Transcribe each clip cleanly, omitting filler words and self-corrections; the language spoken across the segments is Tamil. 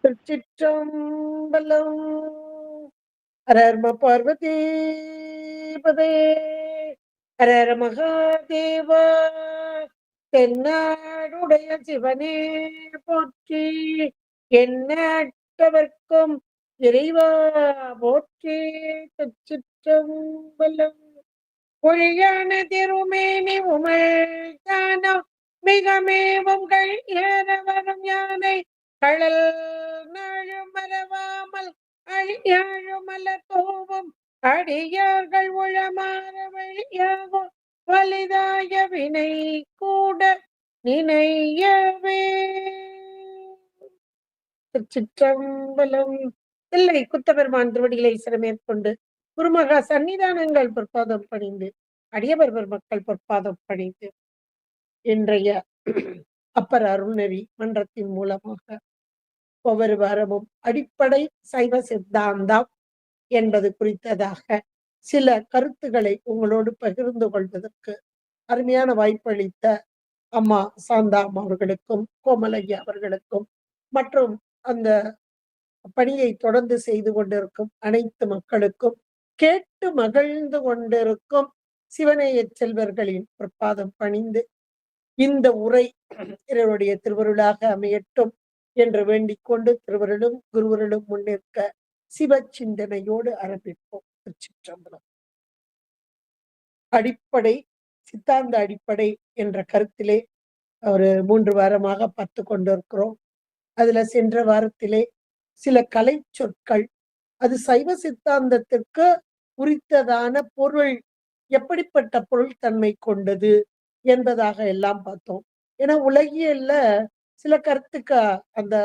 திருச்சிற்றம்பலம். ஹரஹர பார்வதி பதே. ஹரஹர மகாதேவா. தென்னாடுடைய சிவனே போற்றி. எந்நாட்டவர்க்கும் இறைவா போற்றி. திருச்சிற்றம்பலம். பொழியான திருமேனி உமிழ் ஞானம் மிகமேவும் கழியறவரும் யானை கழல் நாழும் மறவாமல் அழியாழும் மலர் தூவும் அடியார்கள் உளமாற வழியாகும் வலிதாய வினை கூட நினையவே. திருச்சிற்றம்பலம். இல்லை குத்தபெருமான் திருவடிகளை சிறமேற்கொண்டு குருமகா சன்னிதானங்கள் பொற்பாதம் பணிந்து அடியவர் மக்கள் பொற்பாதம் பணிந்து இன்றைய அப்பர் அருள்நெறி மன்றத்தின் மூலமாக ஒவ்வொரு வாரமும் அடிப்படை சைவ சித்தாந்தம் என்பது குறித்ததாக சில கருத்துக்களை உங்களோடு பகிர்ந்து கொள்வதற்கு அருமையான வாய்ப்பளித்த அம்மா சாந்தாம் அவர்களுக்கும் கோமலையா அவர்களுக்கும் மற்றும் அந்த பணியை தொடர்ந்து செய்து கொண்டிருக்கும் அனைத்து மக்களுக்கும் கேட்டு மகிழ்ந்து கொண்டிருக்கும் சிவநேய செல்வர்களின் பிரபாதம் பணிந்து இந்த உரை இவருடைய திருவருளாக அமையட்டும் என்று வேண்டிக் கொண்டு திருவருளும் குருவருளும் முன்னிற்க சிவ சிந்தனையோடு ஆரம்பிப்போம். திருச்சிற்றம்பலம். அடிப்படை சித்தாந்த அடிப்படை என்ற கருத்திலே ஒரு 3 வாரமாக பார்த்து கொண்டிருக்கிறோம். அதுல சென்ற வாரத்திலே சில கலை சொற்கள் அது சைவ சித்தாந்தத்திற்கு உரித்ததான பொருள் எப்படிப்பட்ட பொருள் தன்மை கொண்டது என்பதாக எல்லாம் பார்த்தோம். ஏன்னா உலகியல்ல சில கருத்துக்கு அந்த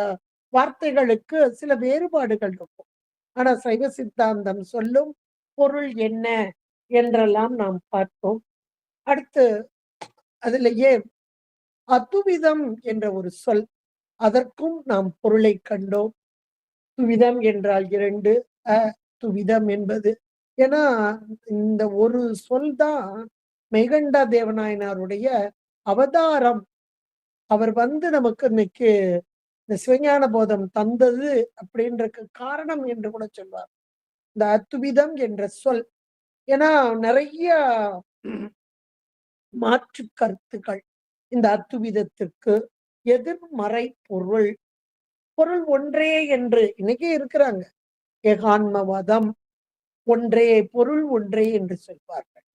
வார்த்தைகளுக்கு சில வேறுபாடுகள் இருக்கும். ஆனா சைவ சித்தாந்தம் சொல்லும் பொருள் என்ன என்றெல்லாம் நாம் பார்த்தோம். அடுத்து அதிலேயே அத்துவிதம் என்ற ஒரு சொல், அதற்கும் நாம் பொருளை கண்டோம். துவிதம் என்றால் 2, துவிதம் என்பது. ஏன்னா இந்த ஒரு சொல் தான் மெய்கண்டா தேவநாயனாருடைய அவதாரம். அவர் நமக்கு இன்னைக்கு இந்த சிவஞான போதம் தந்தது அப்படின்றதுக்கு காரணம் என்று கூட சொல்வார். இந்த அத்துவிதம் என்ற சொல். ஏன்னா நிறைய மாற்று கருத்துக்கள் இந்த அத்துவிதத்திற்கு எதிர்மறை பொருள். பொருள் ஒன்றே என்று இன்னைக்கே இருக்கிறாங்க. ஏகான்மவாதம், ஒன்றே பொருள் ஒன்றே என்று சொல்வார்கள்.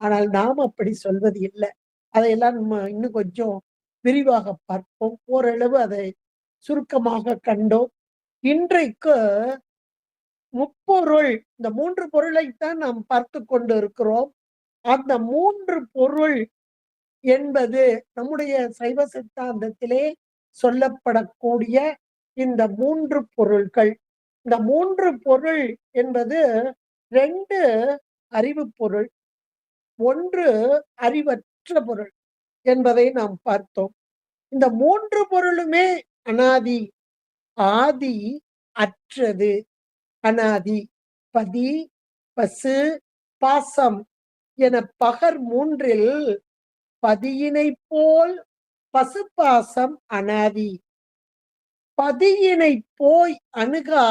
ஆனால் நாம் அப்படி சொல்வது இல்லை. அதையெல்லாம் நம்ம இன்னும் கொஞ்சம் விரிவாக பார்ப்போம். ஓரளவு அதை சுருக்கமாக கண்டோம். இன்றைக்கு முப்பொருள், இந்த 3 பொருளைத்தான் நாம் பார்த்து கொண்டு இருக்கிறோம். அந்த 3 பொருள் என்பது நம்முடைய சைவ சித்தாந்தத்திலே சொல்லப்படக்கூடிய இந்த 3 பொருள்கள். இந்த 3 பொருள் என்பது 2 அறிவு பொருள், 1 அறிவற்ற பொருள் என்பதை நாம் பார்த்தோம். இந்த 3 பொருளுமே அனாதி, ஆதி, அற்றது. அனாதி, பதி, பசு, பாசம் என பகர் 3ல் பதியினை போல் பசுபாசம் அனாதி. பதியினை போய் அணுகா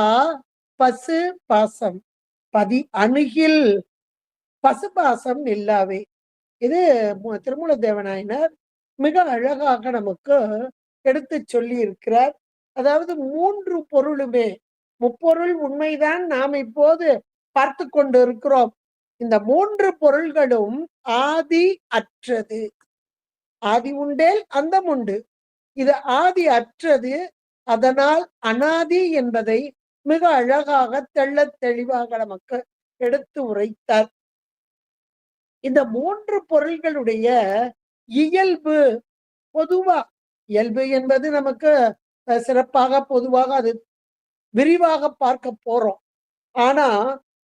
பசு பாசம், பதி அணுகில் பசுபாசம் நில்லாவே. இது திருமூல தேவநாயனார் மிக அழகாக நமக்கு எடுத்து சொல்லி இருக்கிறார். அதாவது 3 பொருளுமே, முப்பொருள் உண்மைதான் நாம் இப்போது பார்த்து கொண்டு இருக்கிறோம். இந்த 3 பொருள்களும் ஆதி அற்றது. ஆதி உண்டேல் அந்தம் உண்டு. இது ஆதி அற்றது. அதனால் அனாதி என்பதை மிக அழகாக தெள்ளத் தெளிவாக நமக்கு எடுத்து உரைத்தார். இந்த 3 பொருள்களுடைய இயல்பு பொதுவா, இயல்பு என்பது நமக்கு சிறப்பாக பொதுவாக அது விரிவாக பார்க்க போறோம். ஆனா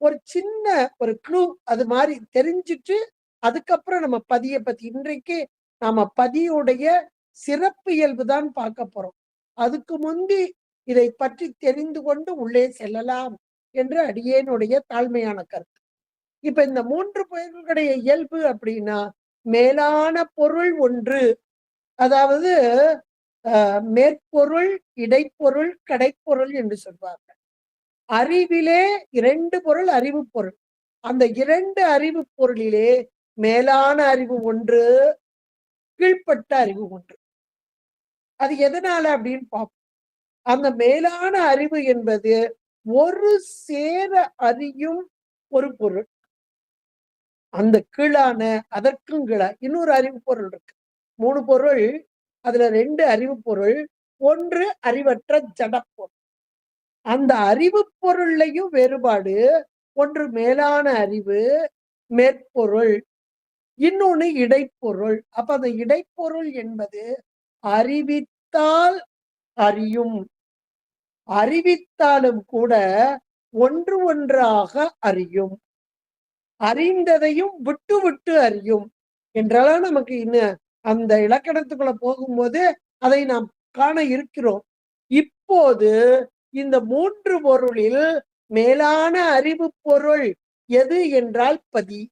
ஒரு சின்ன ஒரு க்ளூ அது மாதிரி தெரிஞ்சுட்டு அதுக்கப்புறம் நம்ம பதியை பத்தி இன்றைக்கு நாம பதியுடைய சிறப்பு இயல்பு தான் பார்க்க போறோம். அதுக்கு முந்தி இதை பற்றி தெரிந்து கொண்டு உள்ளே செல்லலாம் என்று அடியேனுடைய தாழ்மையான கருத்து. இப்ப இந்த 3 பொருள்களுடைய இயல்பு அப்படின்னா, மேலான பொருள் ஒன்று, அதாவது மேற்பொருள், இடைப்பொருள், கடைப்பொருள் என்று சொல்வார்கள். அறிவிலே 2 பொருள் அறிவு பொருள். அந்த 2 அறிவு பொருளிலே மேலான அறிவு ஒன்று, கீழ்ப்பட்ட அறிவு ஒன்று. அது எதனால அப்படின்னு பார்ப்போம். அந்த மேலான அறிவு என்பது ஒரு சேர அறியும் ஒரு பொருள். அந்த கீழான அதற்கும் கீழா இன்னொரு அறிவு பொருள் இருக்கு. 3 பொருள், அதுல 2 அறிவு பொருள், 1 அறிவற்ற ஜடப்பொருள். அந்த அறிவு பொருள்லையும் வேறுபாடு. ஒன்று மேலான அறிவு, மேற்பொருள், இன்னொன்னு இடைப்பொருள். அப்ப அந்த இடைப்பொருள் என்பது அறிவித்தால் அறியும். அறிவித்தாலும் கூட ஒன்று ஒன்றாக அறியும். அறிந்ததையும் விட்டு விட்டு அறியும் என்றாலும் நமக்கு இன்னும் அந்த இலக்கணத்துக்குள்ள போகும்போது அதை நாம் காண இருக்கிறோம். இப்போது இந்த 3 பொருளில் மேலான அறிவு பொருள் எது என்றால் பதி.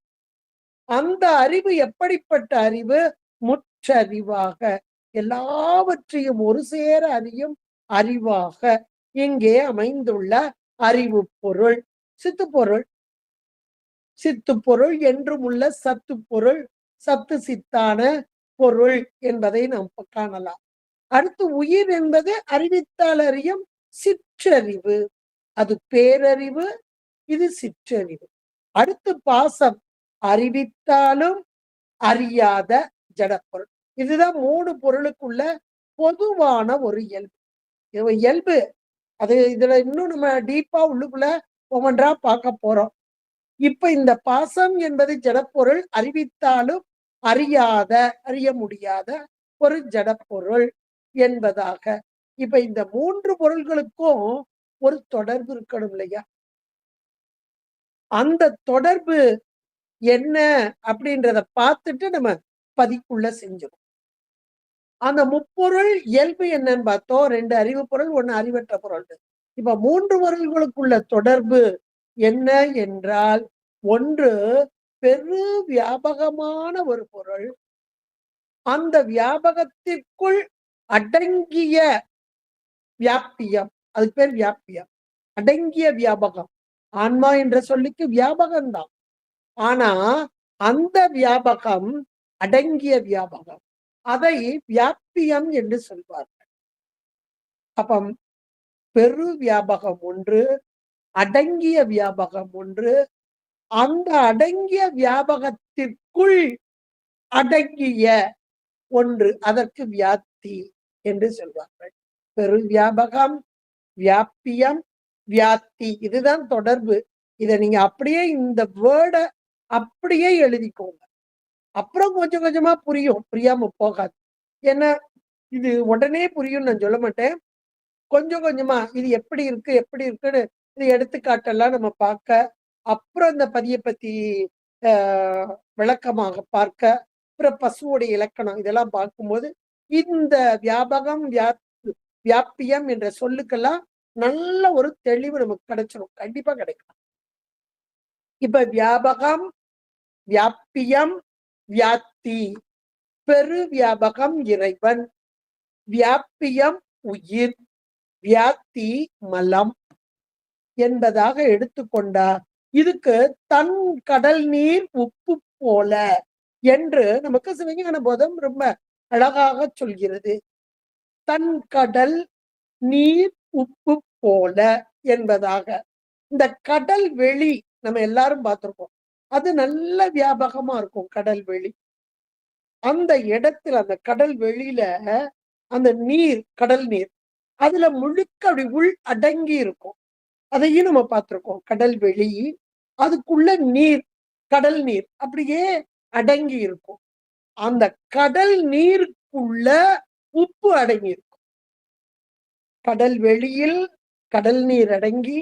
அந்த அறிவு எப்படிப்பட்ட அறிவு? முற்றறிவாக எல்லாவற்றையும் ஒரு சேர அறியும் அறிவாக இங்கே அமைந்துள்ள அறிவு பொருள். சித்து பொருள், சித்து பொருள் என்றும் உள்ள சத்து பொருள், சத்து சித்தான பொருள் என்பதை நாம் காணலாம். அடுத்து உயிர் என்பது அறிவித்தால் அறியும் சிற்றறிவு. அது பேரறிவு, இது சிற்றறிவு. அடுத்து பாசம், அறிவித்தாலும் அறியாத ஜடப்பொருள். இதுதான் 3 பொருளுக்குள்ள பொதுவான ஒரு இயல்பு. இயல்பு அது இதுல இன்னும் நம்ம டீப்பா உள்ளுக்குள்ள ஒவ்வொன்றா பார்க்க போறோம். இப்ப இந்த பாசம் என்பது ஜடப்பொருள், அறிவித்தாலும் அறியாத, அறிய முடியாத ஒரு ஜடப்பொருள் என்பதாக. இப்ப இந்த 3 பொருள்களுக்கும் ஒரு தொடர்பு இருக்கணும் இல்லையா? அந்த தொடர்பு என்ன அப்படின்றத பார்த்துட்டு நம்ம பதிக்குள்ள செஞ்சிடும். அந்த முப்பொருள் இயல்பு என்னன்னு பார்த்தோம். 2 அறிவு பொருள், 1 அறிவற்ற பொருள். இப்ப 3 பொருள்களுக்குள்ள தொடர்பு என்ன என்றால், ஒன்று பெரு வியாபகமான ஒரு பொருள். அந்த வியாபகத்திற்குள் அடங்கிய வியாபியம். அதுக்கு பேர் வியாபியம். அடங்கிய வியாபகம். ஆன்மா என்ற சொல்லுக்கு வியாபகம் தான். ஆனா அந்த வியாபகம் அடங்கிய வியாபகம். அதை வியாபியம் என்று சொல்வார்கள். அப்பம் பெரு வியாபகம் ஒன்று, அடங்கிய வியாபகம் ஒன்று. அந்த அடங்கிய வியாபகத்திற்குள் அடங்கிய ஒன்று, அதற்கு வியாப்தி என்று சொல்வார்கள். பெரு வியாபகம், வியாபியம், வியாப்தி, இதுதான் தொடர்பு. இதை நீங்க அப்படியே இந்த வேர்டை அப்படியே எழுதிக்கோங்க. அப்புறம் கொஞ்சம் கொஞ்சமா புரியும், புரியாம போகாது. ஏன்னா இது உடனே புரியும் நான் சொல்ல மாட்டேன். கொஞ்சம் கொஞ்சமா இது எப்படி இருக்கு எப்படி இருக்குன்னு இது எடுத்துக்காட்டெல்லாம் நம்ம பார்க்க, அப்புறம் இந்த பதியை பத்தி விளக்கமாக பார்க்க, அப்புறம் பசுவோடைய இலக்கணம் இதெல்லாம் பார்க்கும்போது இந்த வியாபகம் வியாபியம் என்ற சொல்லுக்கெல்லாம் நல்ல ஒரு தெளிவு நமக்கு கிடைச்சிடும். கண்டிப்பா கிடைக்கும். இப்ப வியாபகம், வியாபியம், வியாப்தி. பெரு வியாபகம் இறைவன், வியாபியம் உயிர், வியாப்தி மலம் என்பதாக எடுத்துக்கொண்டார். இதுக்கு தன் கடல் நீர் உப்பு போல என்று நமக்கு சிவஞான போதம் ரொம்ப அழகாக சொல்கிறது. தன் கடல் நீர் உப்பு போல என்பதாக. இந்த கடல் வெளி நம்ம எல்லாரும் பார்த்திருக்கோம். அது நல்ல வியாபகமா இருக்கும் கடல் வெளி. அந்த இடத்துல அந்த கடல் வெளியில அந்த நீர், கடல் நீர் அதுல முழுக்க அப்படி உள் அடங்கி இருக்கும். அதையும் நம்ம பார்த்திருக்கோம். கடல் வெளி, அதுக்குள்ள நீர், கடல் நீர் அப்படியே அடங்கி இருக்கும். அந்த கடல் நீருக்குள்ள உப்பு அடங்கி இருக்கும். கடல் வெளியில் கடல் நீர் அடங்கி,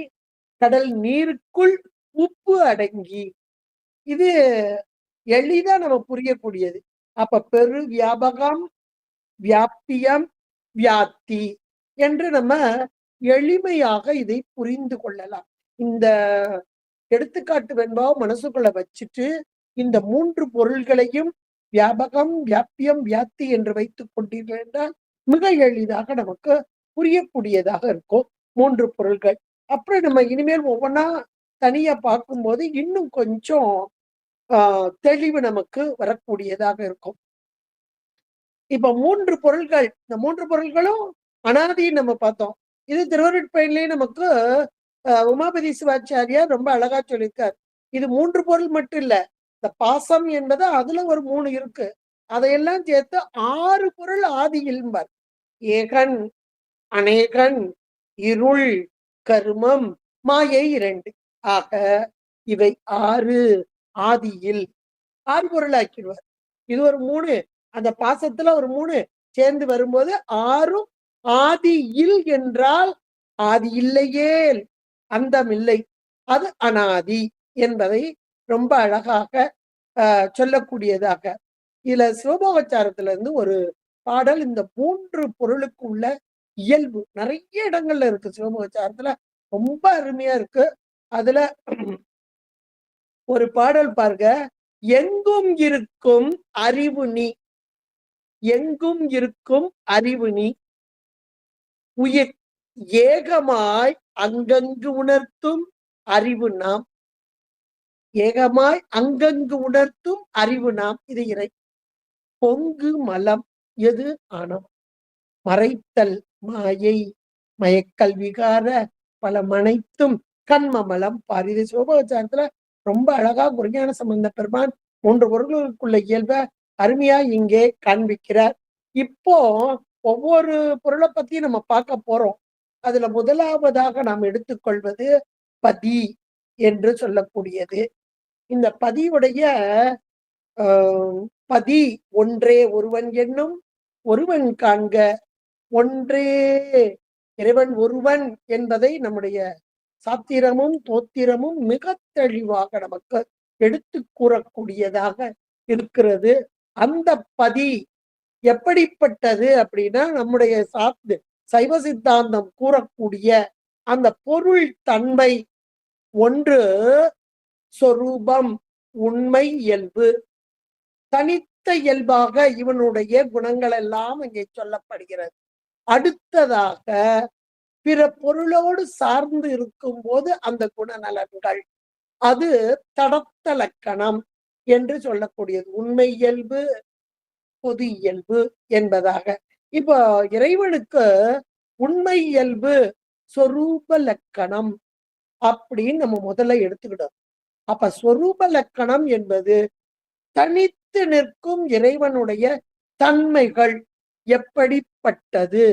கடல் நீருக்குள் உப்பு அடங்கி. இது எளிதா நம்ம புரியக்கூடியது. அப்ப பெரு வியாபகம், வியாபியம், வியாப்தி என்று நம்ம எளிமையாக இதை புரிந்து கொள்ளலாம். இந்த எடுத்துக்காட்டு வெண்பாவை மனசுக்குள்ள வச்சுட்டு இந்த 3 பொருள்களையும் வியாபகம், வியாபியம், வியாப்தி என்று வைத்துக் கொண்டீர்கள் என்றால் மிக எளிதாக நமக்கு புரியக்கூடியதாக இருக்கும் 3 பொருள்கள். அப்புறம் நம்ம இனிமேல் ஒவ்வொன்னா தனியா பார்க்கும்போது இன்னும் கொஞ்சம் தெளிவு நமக்கு வரக்கூடியதாக இருக்கும். இப்ப 3 பொருள்கள். இந்த 3 பொருள்களும் அனாதின்னு நம்ம பார்த்தோம். இது திருவருட்பயன்லயே நமக்கு உமாபதி சிவாச்சாரியார் ரொம்ப அழகா சொல்லியிருக்கார். இது 3 பொருள் மட்டும் இல்ல. இந்த பாசம் என்பது அதுல ஒரு 3 இருக்கு. அதையெல்லாம் சேர்த்து 6 பொருள் ஆதியில்பார். ஏகன், அநேகன், இருள், கருமம், மாயை 2. ஆக இவை 6 ஆதியில் 6 பொருள் ஆக்கிடுவார். இது ஒரு 3, அந்த பாசத்துல ஒரு 3 சேர்ந்து வரும்போது 6ம் ஆதியில் என்றால் ஆதி இல்லையேல் அந்தமில்லை. அது அனாதி என்பதை ரொம்ப அழகாக சொல்லக்கூடியதாக. இதுல சிவபோகச்சாரத்துல இருந்து ஒரு பாடல் இந்த 3 பொருளுக்கு உள்ள இயல்பு நிறைய இடங்கள்ல இருக்கு. சிவபோகச்சாரத்துல ரொம்ப அருமையா இருக்கு. அதுல ஒரு பாடல் பாருங்க. எங்கும் இருக்கும் அறிவு நீ, எங்கும் இருக்கும் அறிவு நீ, உயிர் ஏகமாய் அங்கங்கு உணர்த்தும் அறிவு நாம், ஏகமாய் அங்கங்கு உணர்த்தும் அறிவு நாம். இது இறை. பொங்கு மலம் எது ஆணவம், மறைத்தல் மாயை, மயக்கல் விகார பல மனைத்தும் கண்மமலம் பார். இது சிவபோகச்சாரத்துல ரொம்ப அழகா குருஞான சம்பந்த பெருமான் 3 பொருள்களுக்குள்ள இயல்ப அருமையா இங்கே காண்பிக்கிறார். இப்போ ஒவ்வொரு பொருளை பத்தி நம்ம பார்க்க போறோம். அதுல முதலாவதாக நாம் எடுத்துக்கொள்வது பதி என்று சொல்லக்கூடியது. இந்த பதியுடைய பதி ஒன்றே ஒருவன் என்னும் ஒருவன் காண்க, ஒன்றே இறைவன் ஒருவன் என்பதை நம்முடைய சாத்திரமும் தோத்திரமும் மிக தெளிவாக நமக்கு எடுத்து கூறக்கூடியதாக இருக்கிறது. அந்த பதி எப்படிப்பட்டது அப்படின்னா, நம்முடைய சைவ சித்தாந்தம் கூறக்கூடிய அந்த பொருள் தன்மை ஒன்று சொரூபம், உண்மை இயல்பு. தனித்த இயல்பாக இவனுடைய குணங்கள் எல்லாம் இங்கே சொல்லப்படுகிறது. அடுத்ததாக பிற பொருளோடு சார்ந்து இருக்கும் போது அந்த குணநலன்கள், அது தடத்த லக்கணம் என்று சொல்லக்கூடியது. உண்மை இயல்பு, பொது இயல்பு என்பதாக. இப்போ இறைவனுக்கு உண்மை இயல்பு சொரூப லக்கணம் அப்படின்னு நம்ம முதல்ல எடுத்துக்கிட்டோம். அப்ப சொரூப லக்கணம் என்பது தனித்து நிற்கும் இறைவனுடைய தன்மைகள் எப்படிப்பட்டது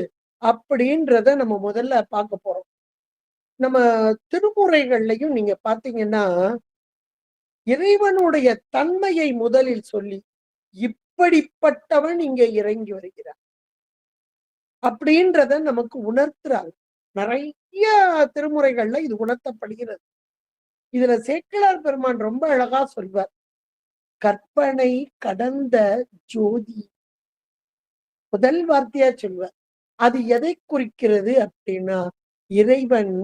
அப்படின்றத நம்ம முதல்ல பார்க்க போறோம். நம்ம திருமுறைகள்லையும் நீங்க பாத்தீங்கன்னா, இறைவனுடைய தன்மையை முதலில் சொல்லி இப்படிப்பட்டவன் இங்க இறங்கி வருகிறான் அப்படின்றத நமக்கு உணர்த்துறாங்க. நிறைய திருமுறைகள்ல இது உணர்த்தப்படுகிறது. இதுல சேக்கிழார் பெருமான் ரொம்ப அழகா சொல்வார். கற்பனை கடந்த ஜோதி, முதல் வார்த்தையா சொல்வார். அது எதை குறிக்கிறது அப்படின்னா, இறைவன்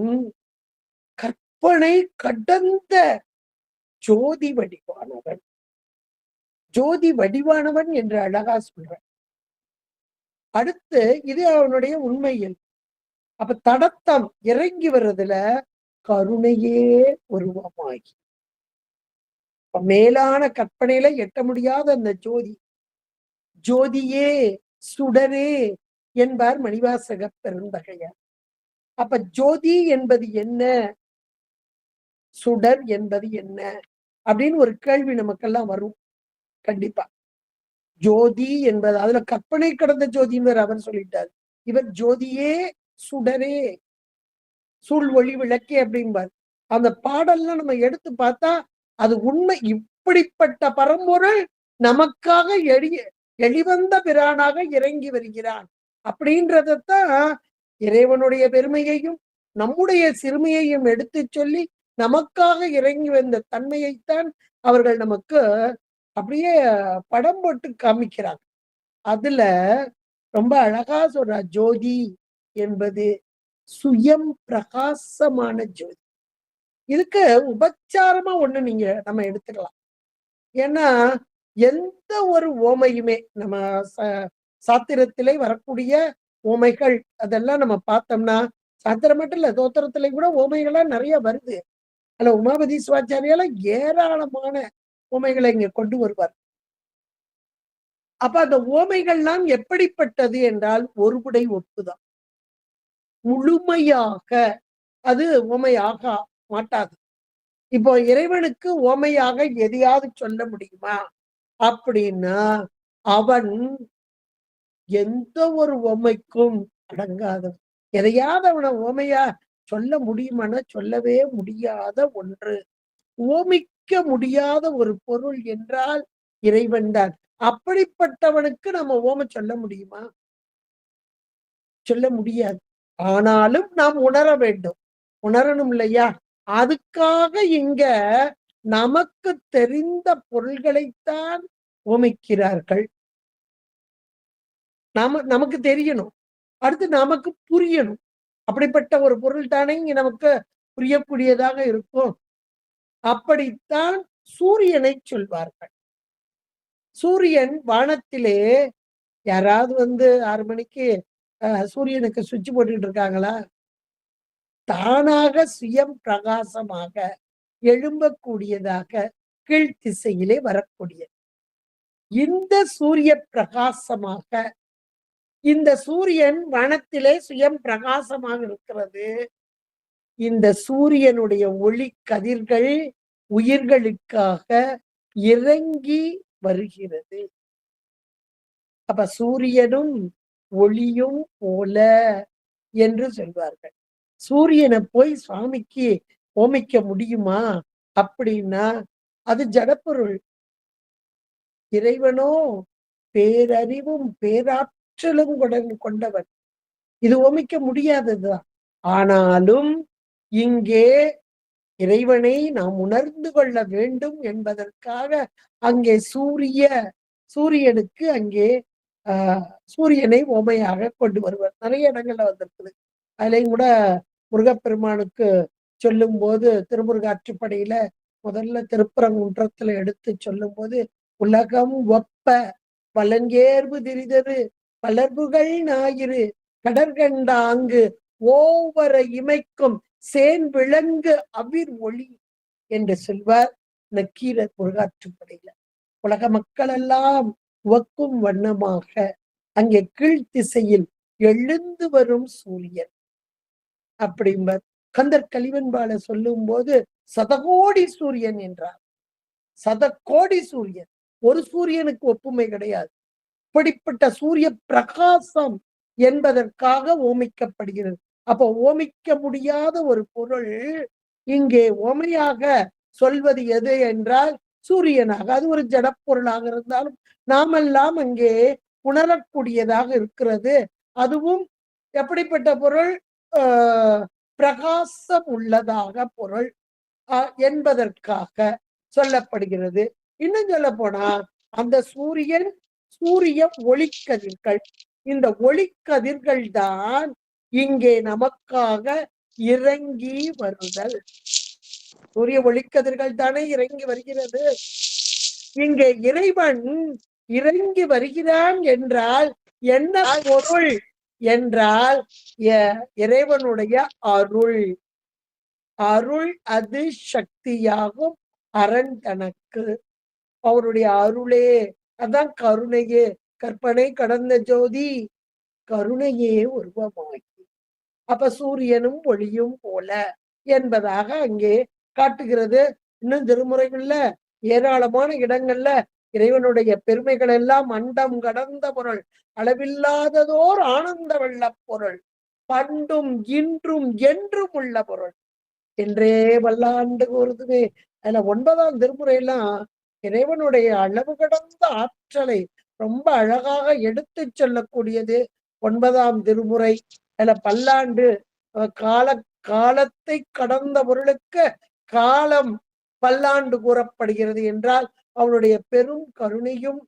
கற்பனை கடந்த ஜோதி வடிவானவன், ஜோதி வடிவானவன் என்று அழகா சொல்றான். அடுத்து இது அவனுடைய உண்மையில். அப்ப தடத்தம் இறங்கி வர்றதுல கருணையே உருவமாகி, மேலான கற்பனையில எட்ட முடியாத அந்த ஜோதி, ஜோதியே சுடரே என்பார் மணிவாசக பெருந்தகையார். அப்ப ஜோதி என்பது என்ன, சுடர் என்பது என்ன அப்படின்னு ஒரு கேள்வி நமக்கெல்லாம் வரும். கண்டிப்பா ஜோதி என்பது அதுல கற்பனை கடந்த ஜோதின்னு அவர் சொல்லிட்டார். இவர் ஜோதியே சுடரே சூழ் ஒளி விளக்கே அப்படிம்பார். அந்த பாடல்லாம் நம்ம எடுத்து பார்த்தா அது உண்மை. இப்படிப்பட்ட பரம்பொருள் நமக்காக எளிவந்த பிரானாக இறங்கி வருகிறான் அப்படின்றதான் இறைவனுடைய பெருமையையும் நம்முடைய சிறுமையையும் எடுத்து சொல்லி நமக்காக இறங்கி வந்த தன்மையைத்தான் அவர்கள் நமக்கு அப்படியே படம் போட்டு காமிக்கிறாங்க. அதுல ரொம்ப அழகா சொல்ற ஜோதி என்பது சுயம் பிரகாசமான ஜோதி. இதுக்கு உபச்சாரமா ஒண்ணு நம்ம எடுத்துக்கலாம். ஏன்னா எந்த ஒரு ஓமையுமே நம்ம சாத்திரத்திலே வரக்கூடிய உவமைகள் அதெல்லாம் நம்ம பார்த்தோம்னா, சாத்திரம் மட்டும் இல்ல, தோத்திரத்திலே கூட உவமைகளா நிறைய வருது. அதுல உமாபதி சிவாச்சாரியால ஏராளமான உவமைகளை இங்க கொண்டு வருவார். அப்ப அந்த உவமைகள்லாம் எப்படிப்பட்டது என்றால் ஒருபுடை ஒப்புதான். முழுமையாக அது உவமையாக மாட்டாது. இப்போ இறைவனுக்கு உவமையாக எதையாவது சொல்ல முடியுமா அப்படின்னா, அவன் எந்த ஒரு உவமைக்கும் அடங்காதவன். எதையாவது அவன உவமையா சொல்ல முடியுமானா சொல்லவே முடியாத ஒன்று. உவமிக்க முடியாத ஒரு பொருள் என்றால் இறைவன் தான். அப்படிப்பட்டவனுக்கு நம்ம உவமை சொல்ல முடியுமா? சொல்ல முடியாது. ஆனாலும் நாம் உணர வேண்டும். உணரணும் இல்லையா? அதுக்காக இங்க நமக்கு தெரிந்த பொருள்களைத்தான் உவமிக்கிறார்கள். நமக்கு தெரியணும். அடுத்து நமக்கு புரியணும். அப்படிப்பட்ட ஒரு பொருள் தானே இங்க நமக்கு புரியக்கூடியதாக இருக்கும். அப்படித்தான் சூரியனை சொல்வார்கள். சூரியன் வானத்திலே யாராவது 6 மணிக்கு சூரியனுக்கு சுவிட்ச் போட்டுட்டு இருக்காங்களா? தானாக சுயம் பிரகாசமாக எழும்பக்கூடியதாக கீழ் திசையிலே வரக்கூடியது. இந்த சூரிய பிரகாசமாக இந்த சூரியன் வானத்திலே சுயம் பிரகாசமாக இருக்கிறது. இந்த சூரியனுடைய ஒளி கதிர்கள் உயிர்களுக்காக இறங்கி வருகிறது. அப்ப சூரியனும் ஒளியும் போல என்று சொல்வார்கள். சூரியனை போய் சுவாமிக்கு ஓமிக்க முடியுமா அப்படின்னா அது ஜடப்பொருள். இறைவனோ பேரறிவும் பேராற்றலும் கொண்டவன். இது ஓமிக்க முடியாததுதான். ஆனாலும் இங்கே இறைவனை நாம் உணர்ந்து கொள்ள வேண்டும் என்பதற்காக அங்கே சூரியனுக்கு அங்கே சூரியனை உவமையாக கொண்டு வருவார். நிறைய இடங்கள்ல வந்திருக்குது. அதுலயும் கூட முருகப்பெருமானுக்கு சொல்லும் போது திருமுருகாற்றுப்படையில முதல்ல திருப்பரங்குன்றத்துல எடுத்து சொல்லும் போது உலகம் ஒப்ப வலங்கேர்வு திரிதரு பலர்புகள் ஞாயிறு கடற்கண்டாங்கு ஓவர இமைக்கும் சேன் விளங்கு அவிர் ஒளி என்று சொல்வார் நக்கீரர் முருகாற்றுப்படையில. உலக மக்கள் எல்லாம் உவக்கும் வண்ணமாக அங்கே கீழ் திசையில் எழுந்து வரும் சூரியன் அப்படிம்பர். கந்தர் கலிவன்பால சொல்லும் போது சதகோடி சூரியன் என்றார். சதகோடி சூரியன். ஒரு சூரியனுக்கு ஒப்புமை கிடையாது. இப்படிப்பட்ட சூரிய பிரகாசம் என்பதற்காக ஓமிக்கப்படுகிறது. அப்போ ஓமிக்க முடியாத ஒரு பொருள் இங்கே ஓமையாக சொல்வது எது என்றால் சூரியனாக. அது ஒரு ஜடப்பொருளாக இருந்தாலும் நாமெல்லாம் அங்கே உணரக்கூடியதாக இருக்கிறது. அதுவும் எப்படிப்பட்ட பொருள்? பிரகாசம் உள்ளதாக பொருள் என்பதற்காக சொல்லப்படுகிறது. இன்னும் சொல்ல போனா அந்த சூரிய ஒளிக்கதிர்கள், இந்த ஒளிக்கதிர்கள் தான் இங்கே நமக்காக இறங்கி வருதல். சூரிய ஒளிக்கதிர்கள் தானே இறங்கி வருகிறது. இங்கே இறைவன் இறங்கி வருகிறான் என்றால் என்ன பொருள் என்றால் இறைவனுடைய அருள். அருள் அது சக்தியாகும் அரண் தனக்கு. அவருடைய அருளே அதான் கருணையே. கற்பனை கடந்த ஜோதி கருணையே உருவமாகி. அப்ப சூரியனும் ஒளியும் போல என்பதாக அங்கே காட்டுகிறது. இன்னும் திருமுறைகள்ல ஏராளமான இடங்கள்ல இறைவனுடைய பெருமைகள் எல்லாம் அண்டம் கடந்த பொருள், அளவில்லாததோர் ஆனந்த வெள்ள பொருள், பண்டும் இன்றும் என்றும் உள்ள பொருள் என்றே வல்லாண்டு கூறுதுமே. அதுல 9ஆம் திருமுறையெல்லாம் இறைவனுடைய அளவு கடந்த ஆற்றலை ரொம்ப அழகாக எடுத்து சொல்லக்கூடியது 9ஆம் திருமுறை. அதுல பல்லாண்டு காலத்தை கடந்த பொருளுக்கு காலம் பல்லாண்டு கூறப்படுகிறது என்றால் அவருடைய பெரும் கருணையும்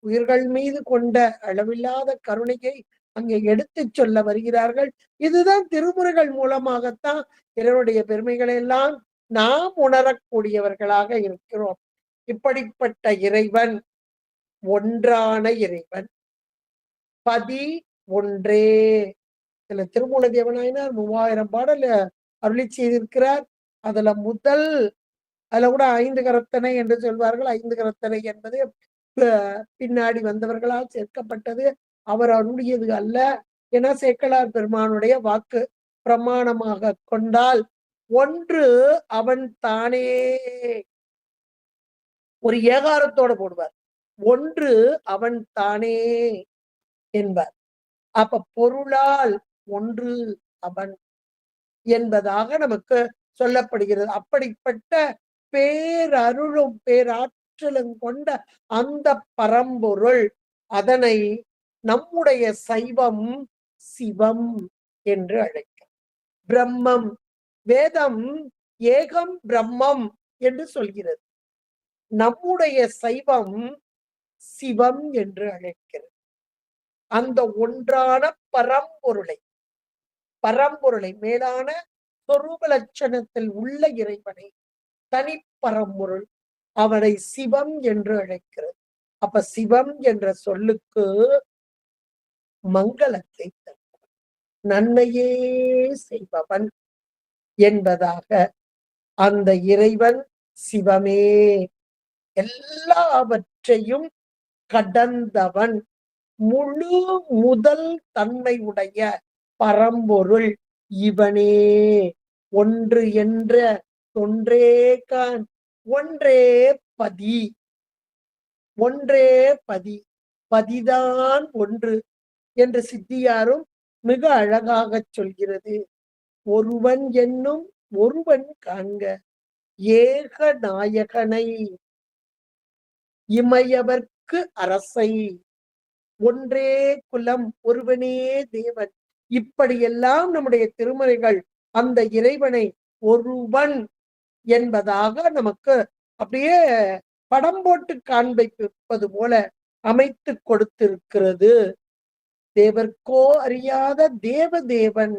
உயிர்கள் மீது கொண்ட அளவில்லாத கருணையை அங்கே எடுத்து சொல்ல வருகிறார்கள். இதுதான் திருமுறைகள் மூலமாகத்தான் இறைவனுடைய பெருமைகளை எல்லாம் நாம் உணரக்கூடியவர்களாக இருக்கிறோம். இப்படிப்பட்ட இறைவன் ஒன்றான இறைவன். பதி ஒன்றே. இதுல திருமூல தேவநாயனார் 3000 பாடல் அருளி செய்திருக்கிறார். அதுல முதல் அதுல கூட 5 கரத்தனை என்று சொல்வார்கள். 5 கரத்தனை என்பது பின்னாடி வந்தவர்களால் சேர்க்கப்பட்டது. அவர் அருளியது அல்ல. என சேக்கலார் பெருமானுடைய வாக்கு பிரமாணமாக கொண்டால் ஒன்று அவன் தானே. ஒரு ஏகாரத்தோட போடுவார். ஒன்று அவன் தானே என்பார். அப்ப பொருளால் ஒன்று அவன் என்பதாக நமக்கு சொல்லப்படுகிறது. அப்படிப்பட்ட பேரருளும் பேராற்றலும் கொண்ட அந்த பரம்பொருள், அதனை நம்முடைய சைவம் சிவம் என்று அழைக்கும். பிரம்மம், வேதம் ஏகம் பிரம்மம் என்று சொல்கிறது. நம்முடைய சைவம் சிவம் என்று அழைக்கிறது. அந்த ஒன்றான பரம்பொருளை மேலான சொரூப லட்சணத்தில் உள்ள இறைவனை தனிப்பரம்பொருள், அவனை சிவம் என்று அழைக்கிறது. அப்ப சிவம் என்ற சொல்லுக்கு மங்களத்தை தருபவன், நன்மையே செய்பவன் என்பதாக அந்த இறைவன் சிவமே, எல்லாவற்றையும் கடந்தவன், முழு முதல் தன்மை உடைய பரம்பொருள் இவனே. ஒன்று என்ற தொன்றே கான், ஒன்றே பதி, ஒன்றே பதி, பதிதான் ஒன்று என்று சித்தியாரும் மிக அழகாக சொல்கிறது. ஒருவன் என்னும் ஒருவன் காண்க ஏக நாயகனை, இமையவர்க்கு அரசை, ஒன்றே குலம், ஒருவனே தேவன். இப்படியெல்லாம் நம்முடைய திருமறைகள் அந்த இறைவனை ஒருவன் என்பதாக நமக்கு அப்படியே படம் போட்டு காண்பிப்பது போல அமைத்து கொடுத்திருக்கிறது. தேவர்க்கோ அறியாத தேவதேவன்,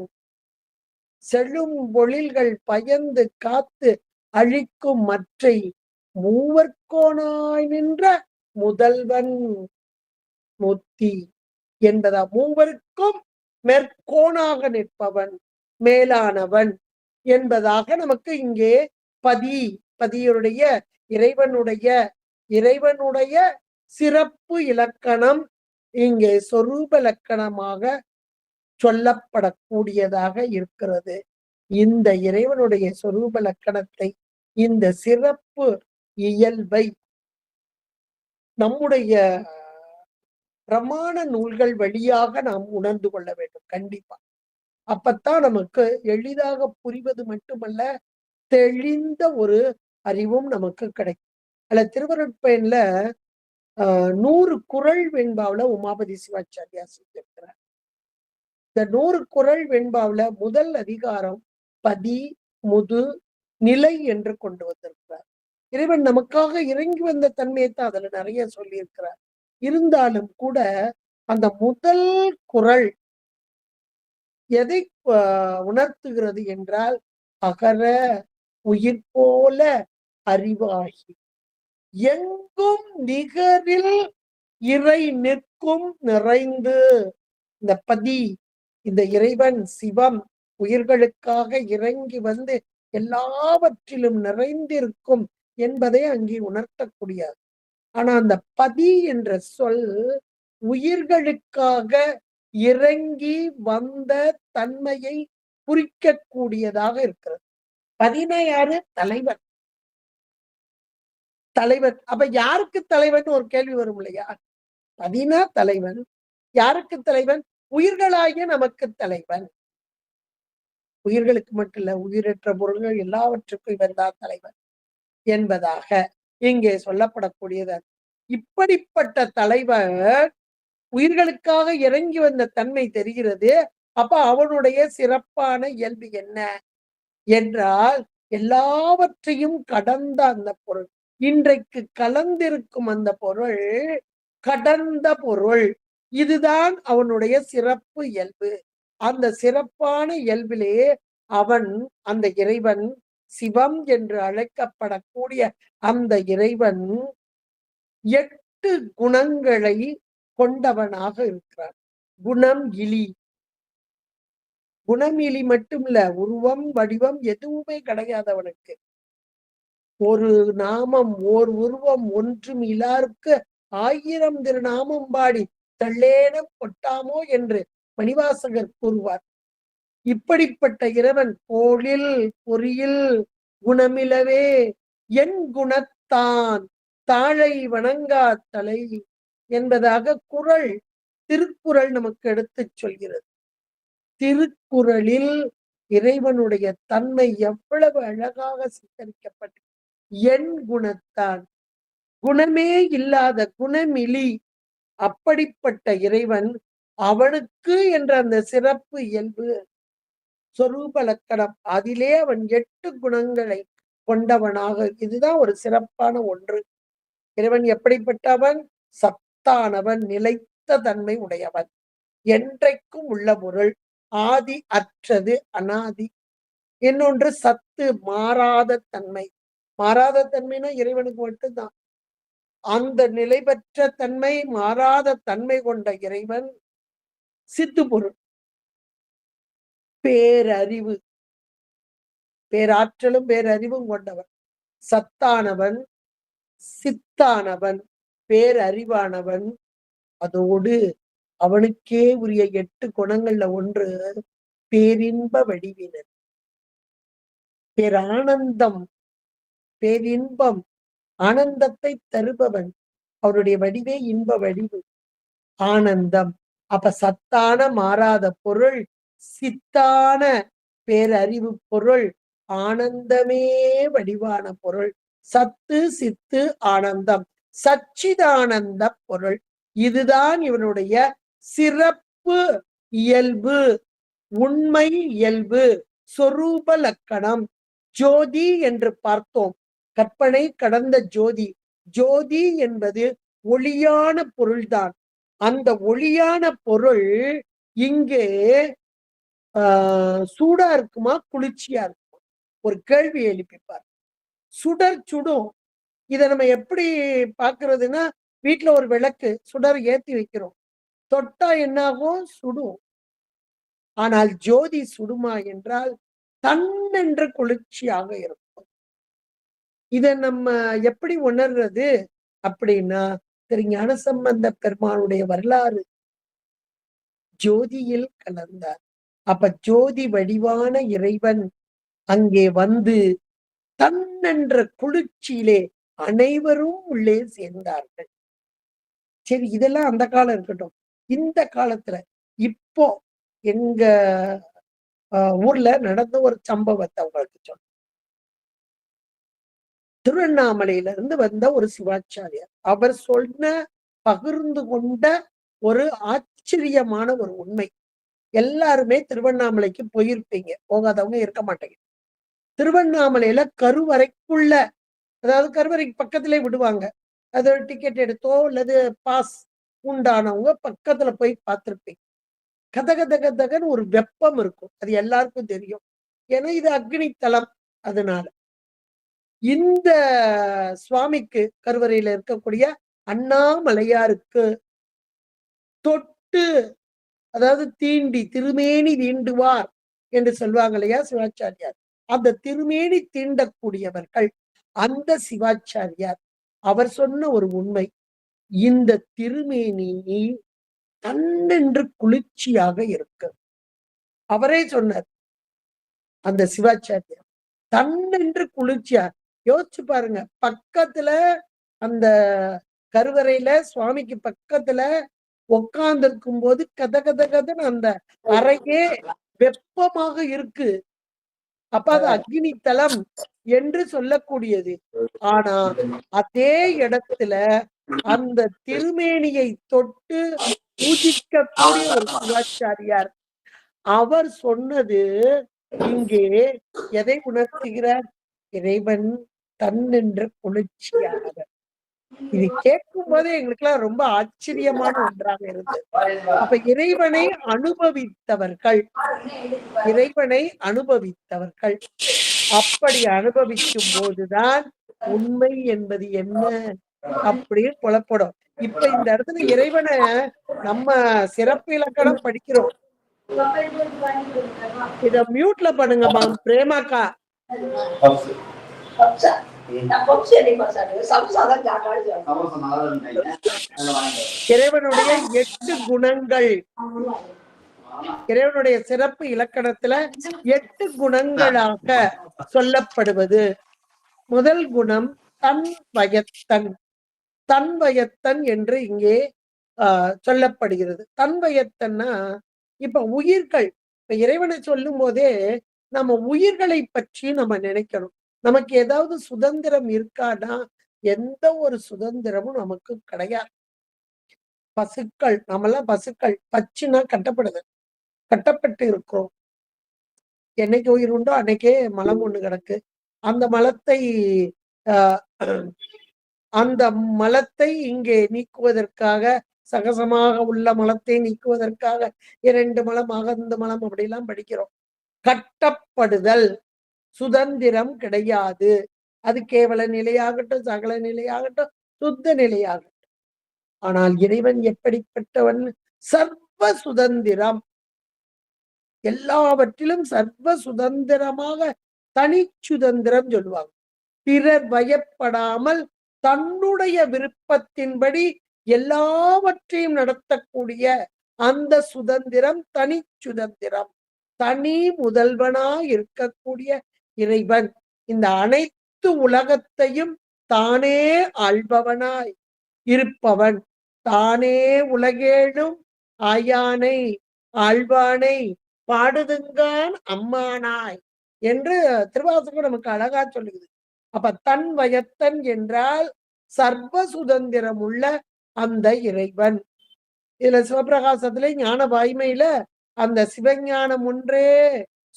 செழும் பொழில்கள் பயந்து காத்து அழிக்கும் மற்றை மூவர்கோனாய் நின்ற முதல்வன் முத்தி என்பதா, மூவருக்கும் மேற்கோணாக நிற்பவன், மேலானவன் என்பதாக நமக்கு இங்கே பதியுடைய இறைவனுடைய சிறப்பு இலக்கணம் இங்கே சொரூப இலக்கணமாக சொல்லப்படக்கூடியதாக இருக்கிறது. இந்த இறைவனுடைய சொரூப இலக்கணத்தை, இந்த சிறப்பு இயல்பை நம்முடைய பிரமாண நூல்கள் வழியாக நாம் உணர்ந்து கொள்ள வேண்டும். கண்டிப்பா அப்பத்தான் நமக்கு எளிதாக புரிவது மட்டுமல்ல, தெளிந்த ஒரு அறிவும் நமக்கு கிடைக்கும். அல்ல திருவருட்பயன்ல 100 குறள் வெண்பாவுல உமாபதி சிவாச்சாரியா சொல்லியிருக்கிறார். இந்த 100 குறள் வெண்பாவுல முதல் அதிகாரம் பதி முது நிலை என்று கொண்டு வந்திருக்கிறார். இறைவன் நமக்காக இறங்கி வந்த தன்மையைத்தான் அதுல நிறைய சொல்லியிருக்கிறார். இருந்தாலும் கூட அந்த முதல் குறள் எதை உணர்த்துகிறது என்றால், அகர உயிர் போல அறிவாகி எங்கும் நிகரில் இறை நிற்கும் நிறைந்து. இந்த பதி, இந்த இறைவன் சிவம் உயிர்களுக்காக இறங்கி வந்து எல்லாவற்றிலும் நிறைந்திருக்கும் என்பதை அங்கே உணர்த்தக்கூடியது. ஆனா அந்த பதி என்ற சொல் உயிர்களுக்காக இறங்கி வந்த தன்மையை குறிக்கக்கூடியதாக இருக்கிறது. பதினா யாரு? தலைவன். தலைவன். அப்ப யாருக்கு தலைவன் ஒரு கேள்வி வரும் இல்லையா? பதினா தலைவன். யாருக்கு தலைவன்? உயிர்களாகிய நமக்கு தலைவன். உயிர்களுக்கு மட்டும் இல்ல, உயிரற்ற பொருள்கள் எல்லாவற்றுக்கும் இவன் தான் தலைவன் என்பதாக இங்கே சொல்லப்படக்கூடியது. இப்படிப்பட்ட தலைவர் உயிர்களுக்காக இறங்கி வந்த தன்மை தெரிகிறது. அப்ப அவனுடைய சிறப்பான இயல்பு என்ன என்றால், எல்லாவற்றையும் கடந்த அந்த பொருள், இன்றைக்கு கலந்திருக்கும் அந்த பொருள் கடந்த பொருள். இதுதான் அவனுடைய சிறப்பு இயல்பு. அந்த சிறப்பான இயல்பிலே அவன், அந்த இறைவன் சிவம் என்று அழைக்கப்படக்கூடிய அந்த இறைவன் 8 குணங்களை கொண்டவனாக இருக்கிறான். குணம் இலி. குணம் இலி மட்டும் இல்ல, உருவம் வடிவம் எதுவுமே கிடையாது அவனுக்கு. ஒரு நாமம் ஓர் உருவம் ஒன்றும் இலாருக்கு 1000 திருநாமம் பாடி தள்ளேனம் கொட்டாமோ என்று மணிவாசகர் கூறுவார். இப்படிப்பட்ட இறைவன் கோளில் பொறியில் குணமிலவே என் குணத்தான் தாழை வணங்கா தலை என்பதாக குறள், திருக்குறள் நமக்கு எடுத்துச் சொல்கிறது. திருக்குறளில் இறைவனுடைய தன்மை எவ்வளவு அழகாக சித்தரிக்கப்பட்டு, என் குணத்தான், குணமே இல்லாத குணமிலி, அப்படிப்பட்ட இறைவன் அவனுக்கு என்ற அந்த சிறப்பு இயல்பு சொரூப லக்கணம், அதிலே அவன் 8 குணங்களை கொண்டவனாக, இதுதான் ஒரு சிறப்பான ஒன்று. இறைவன் எப்படிப்பட்டவன்? சத்தானவன், நிலைத்த தன்மை உடையவன், என்றைக்கும் உள்ள பொருள், ஆதி அற்றது, அனாதி. இன்னொன்று சத்து, மாறாத தன்மை. மாறாத தன்மைனா இறைவனுக்கு மட்டும்தான். அந்த நிலை பெற்ற தன்மை, மாறாத தன்மை கொண்ட இறைவன் சித்து பொருள், பேரறிவு, பேராற்றலும் பேரறிவும் கொண்டவன், சத்தானவன், சித்தானவன், பேரறிவானவன். அதோடு அவனுக்கே உரிய 8 குணங்கள்ல ஒன்று பேரின்ப வடிவினர், பேரானந்தம், பேரின்பம், ஆனந்தத்தை தருபவன். அவருடைய வடிவே இன்ப வடிவு, ஆனந்தம். அப்ப சத்தான மாறாத பொருள், சித்தான பேரறிவு பொருள், ஆனந்தமே வடிவான பொருள். சத்து சித்து ஆனந்தம், சச்சிதானந்த பொருள். இதுதான் இவனுடைய சிறப்பு இயல்பு, உண்மை இயல்பு, சொரூப லக்கணம். ஜோதி என்று பார்த்தோம், கற்பனை கடந்த ஜோதி. ஜோதி என்பது ஒளியான பொருள்தான். அந்த ஒளியான பொருள் இங்கே சூடா இருக்குமா குளிர்ச்சியா இருக்குமா? ஒரு கேள்வி எழுப்பிப்பார். சுடர் சுடும். இதை நம்ம எப்படி பாக்குறதுன்னா, வீட்டுல ஒரு விளக்கு சுடர் ஏத்தி வைக்கிறோம், தொட்டா என்னாகும்? சுடும். ஆனால் ஜோதி சுடுமா என்றால் தன்னென்று குளிர்ச்சியாக இருக்கும். இதை நம்ம எப்படி உணர்றது அப்படின்னா, திரு ஞானசம்பந்த பெருமானுடைய வரலாறு, ஜோதியில் கலந்தார். அப்ப ஜோதி வடிவான இறைவன் அங்கே வந்து தன்னென்ற குளிர்ச்சியிலே அனைவரும் உள்ளே சேர்ந்தார்கள். சரி, இதெல்லாம் அந்த காலம் இருக்கட்டும். இந்த காலத்துல இப்போ எங்க ஊர்ல நடந்த ஒரு சம்பவத்தை உங்களுக்கு சொல்றேன். திருவண்ணாமலையில இருந்து வந்த ஒரு சிவாச்சாரியார், அவர் சொன்ன பகிர்ந்து கொண்ட ஒரு ஆச்சரியமான ஒரு உண்மை. எல்லாருமே திருவண்ணாமலைக்கு போயிருப்பீங்க, போகாதவங்க இருக்க மாட்டீங்க. திருவண்ணாமலையில கருவறைக்குள்ள, அதாவது கருவறைக்கு பக்கத்திலே விடுவாங்க, அது டிக்கெட் எடுத்தோ அல்லது பாஸ் உண்டானவங்க பக்கத்துல போய் பார்த்திருப்பீங்க. கதகதகதகன்னு ஒரு வெப்பம் இருக்கும், அது எல்லாருக்கும் தெரியும். ஏன்னா இது அக்னி தலம். அதனால இந்த சுவாமிக்கு, கருவறையில இருக்கக்கூடிய அண்ணாமலையாருக்கு தொட்டு, அதாவது தீண்டி, திருமேனி தீண்டுவார் என்று சொல்லுவாங்க இல்லையா சிவாச்சாரியார், அந்த திருமேனி தீண்டக்கூடியவர்கள் அந்த சிவாச்சாரியார். அவர் சொன்ன ஒரு உண்மை, இந்த திருமேனி தன்னென்று குளிர்ச்சியாக இருக்கு. அவரே சொன்னார், அந்த சிவாச்சாரியார் தன்னென்று குளிர்ச்சியா. யோசிச்சு பாருங்க, பக்கத்துல அந்த கருவறையில சுவாமிக்கு பக்கத்துல உட்கார்ந்து இருக்கும் போது கதகதகதன்னு அந்த அறையே வெப்பமாக இருக்கு. அப்ப அது அக்னி தலம் என்று சொல்லக்கூடியது. ஆனா அதே இடத்துல அந்த திருமேனியை தொட்டு பூஜிக்கக்கூடிய ஒரு சிவாச்சாரியார், அவர் சொன்னது இங்கே எதை உணர்த்துகிறார்? இறைவன் தன்னென்ற குளிர்ச்சியானவர். இது கேட்கும் போதே எங்களுக்கு எல்லாம் ரொம்ப ஆச்சரியமான ஒன்றாக இருந்தது. அப்ப இறைவனை அனுபவித்தவர்கள், இறைவனை அனுபவித்தவர்கள் அப்படி அனுபவிக்கும் போதுதான் உண்மை என்பது என்ன அப்படின்னு புலப்படும். இப்ப இந்த இடத்துல இறைவனை நம்ம சிறப்பு இலக்கணம் படிக்கிறோம். இத மியூட்ல பண்ணுங்கம்மா பிரேமாக்கா. இறைவனுடைய 8 குணங்கள், இறைவனுடைய சிறப்பு இலக்கணத்துல 8 குணங்களாக சொல்லப்படுவது. முதல் குணம் தன்வயத்தன். தன்வயத்தன் என்று இங்கே சொல்லப்படுகிறது. தன்வயத்தன்னா இப்ப உயிர்கள், இப்ப இறைவனை சொல்லும் போதே நம்ம உயிர்களை பற்றி நம்ம நினைக்கணும். நமக்கு ஏதாவது சுதந்திரம் இருக்கானா? எந்த ஒரு சுதந்திரமும் நமக்கு கிடையாது. பசுக்கள், நம்மெல்லாம் பசுக்கள். பச்சுன்னா கட்டப்படுது, கட்டப்பட்டு இருக்கிறோம். என்னைக்கு உயிர் உண்டோ அன்னைக்கே மலம் ஒண்ணு கிடக்கு. அந்த மலத்தை ஆஹ் அந்த மலத்தை இங்கே நீக்குவதற்காக, சகசமாக உள்ள மலத்தை நீக்குவதற்காக 2 மலம், அகந்த மலம் அப்படிலாம் படிக்கிறோம். கட்டப்படுதல், சுதந்திரம் கிடையாது. அது கேவல நிலையாகட்டும், சகல நிலையாகட்டும், சுத்த நிலையாகட்டும். ஆனால் இறைவன் எப்படிப்பட்டவன்? சர்வ சுதந்திரம். எல்லாவற்றிலும் சர்வ சுதந்திரமாக, தனி சுதந்திரம் சொல்லுவாங்க. பிறர் பயப்படாமல் தன்னுடைய விருப்பத்தின்படி எல்லாவற்றையும் நடத்தக்கூடிய அந்த சுதந்திரம் தனி சுதந்திரம். தனி முதல்வனாய் இருக்கக்கூடிய இறைவன் இந்த அனைத்து உலகத்தையும் தானே ஆள்பவனாய் இருப்பவன். தானே உலகேழும் ஆயானை ஆழ்வானை பாடுதுங்கான் அம்மானாய் என்று திருவாசகம் நமக்கு அழகா சொல்லுகிறது. அப்ப தன் வயத்தன் என்றால் சர்வ சுதந்திரம் உள்ள அந்த இறைவன். இதுல சிவபிரகாசத்திலே ஞான வாய்மையில அந்த சிவஞானம் ஒன்றே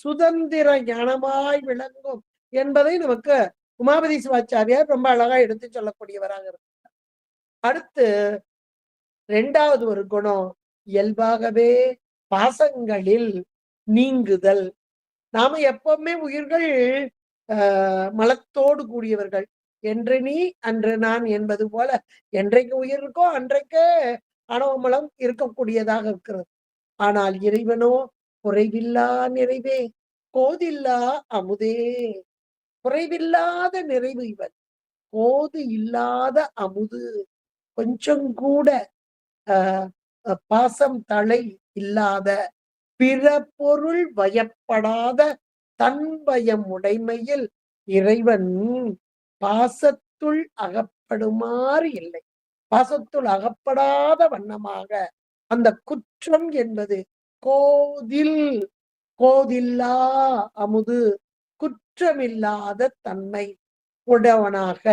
சுதந்திர ஞானமாய் விளங்கும் என்பதை நமக்கு உமாபதி சிவாச்சாரியார் ரொம்ப அழகா எடுத்து சொல்லக்கூடியவராக இருக்கு. அடுத்து 2வது ஒரு குணம், இயல்பாகவே பாசங்களில் நீங்குதல். நாம எப்பவுமே உயிர்கள் மலத்தோடு கூடியவர்கள். என்று நீ அன்று நான் என்பது போல என்றைக்கு உயிர் இருக்கோ அன்றைக்கே அணவமலம் இருக்கக்கூடியதாக இருக்கிறது. ஆனால் இறைவனோ குறைவில்லா நிறைவே, கோதில்லா அமுதே. குறைவில்லாத நிறைவு இவன், கோது இல்லாத அமுது. கொஞ்சம் கூட பாசம் தலை இல்லாத, பிற பொருள் வயப்படாத தன் பயம் உடைமையில் இறைவன் பாசத்துள் அகப்படுமாறு இல்லை. பாசத்துள் அகப்படாத வண்ணமாக அந்த குற்றம் என்பது கோதில், கோதில்லா அமுது, குற்றமில்லாத தன்மை உடையவனாக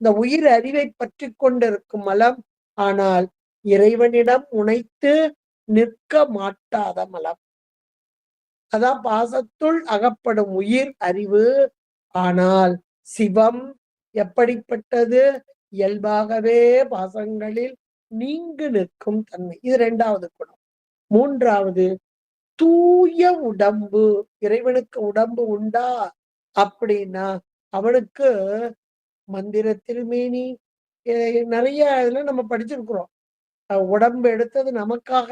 இந்த உயிர் அறிவை பற்றி கொண்டிருக்கும் மலம். ஆனால் இறைவனிடம் உணைத்து நிற்க மாட்டாத மலம். அதான் பாசத்துள் அகப்படும் உயிர் அறிவு. ஆனால் சிவம் எப்படிப்பட்டது? இயல்பாகவே பாசங்களில் நீங்கு நிற்கும் தன்மை. இது 2வது குணம். 3வது தூய உடம்பு. இறைவனுக்கு உடம்பு உண்டா அப்படின்னா அவனுக்கு மந்திர திருமேனி நிறைய இதுல நம்ம படிச்சிருக்கிறோம். உடம்பு எடுத்தது நமக்காக,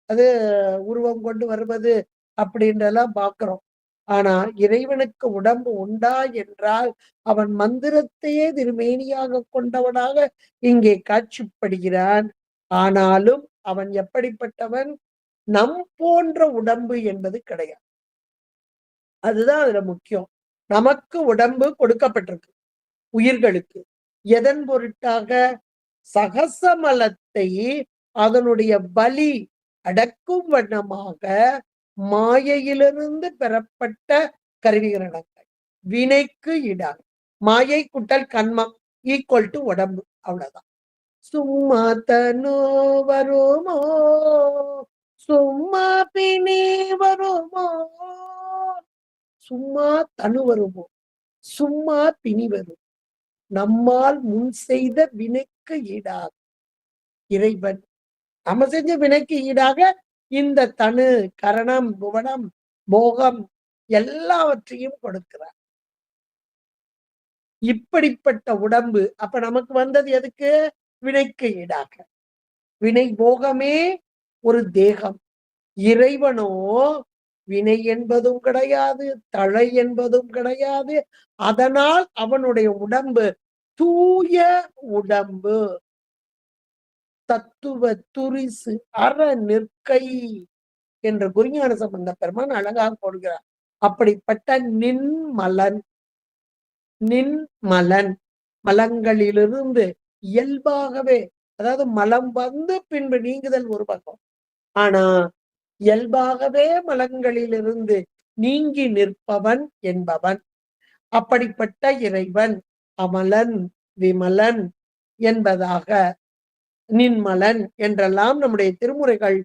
அது உருவம் கொண்டு வருவது அப்படின்றெல்லாம் பார்க்கிறோம். ஆனா இறைவனுக்கு உடம்பு உண்டா என்றால் அவன் மந்திரத்தையே திருமேனியாக கொண்டவனாக இங்கே காட்சிப்படுகிறான். ஆனாலும் அவன் எப்படிப்பட்டவன்? நம் போன்ற உடம்பு என்பது கிடையாது. அதுதான் அதுல முக்கியம். நமக்கு உடம்பு கொடுக்கப்பட்டிருக்கு உயிர்களுக்கு. எதன் பொருட்டாக? சகசமலத்தை அதனுடைய பலி அடக்கும் வண்ணமாக மாயையிலிருந்து பெறப்பட்ட கருவிகரணங்கள். வினைக்கு இடாங்க. மாயை குட்டல் கண்மம் ஈக்குவல் டு உடம்பு, அவ்வளவுதான். சும்மா தனு வருமோ, சும்மா பிணி வருமோ. சும்மா தனு வருமோ, சும்மா பிணி வரும். நம்மால் முன் செய்த வினைக்கு ஈடாக இறைவன் நம்ம செஞ்ச வினைக்கு ஈடாக இந்த தனு, கரணம், புவனம், போகம் எல்லாவற்றையும் கொடுக்கிறார். இப்படிப்பட்ட உடம்பு அப்ப நமக்கு வந்தது எதுக்கு? வினைக்கு ஈடாக. வினை போகமே ஒரு தேகம். இறைவனோ வினை என்பதும் கிடையாது, தழை என்பதும் கிடையாது. அதனால் அவனுடைய உடம்பு தூய உடம்பு. தத்துவ துரிசு அற நிற்கை என்று குருஞான சம்பந்த பெருமான் அழகாக போடுகிறார். அப்படிப்பட்ட நின்மலன், நின்மலன் மலங்களிலிருந்து இயல்பாகவே, அதாவது மலம் வந்து பின்பு நீங்குதல் ஒரு பக்கம். ஆனா இயல்பாகவே மலங்களிலிருந்து நீங்கி நிற்பவன் என்பவன். அப்படிப்பட்ட இறைவன் அமலன், விமலன் என்பதாக நின்மலன் என்றெல்லாம் நம்முடைய திருமுறைகள்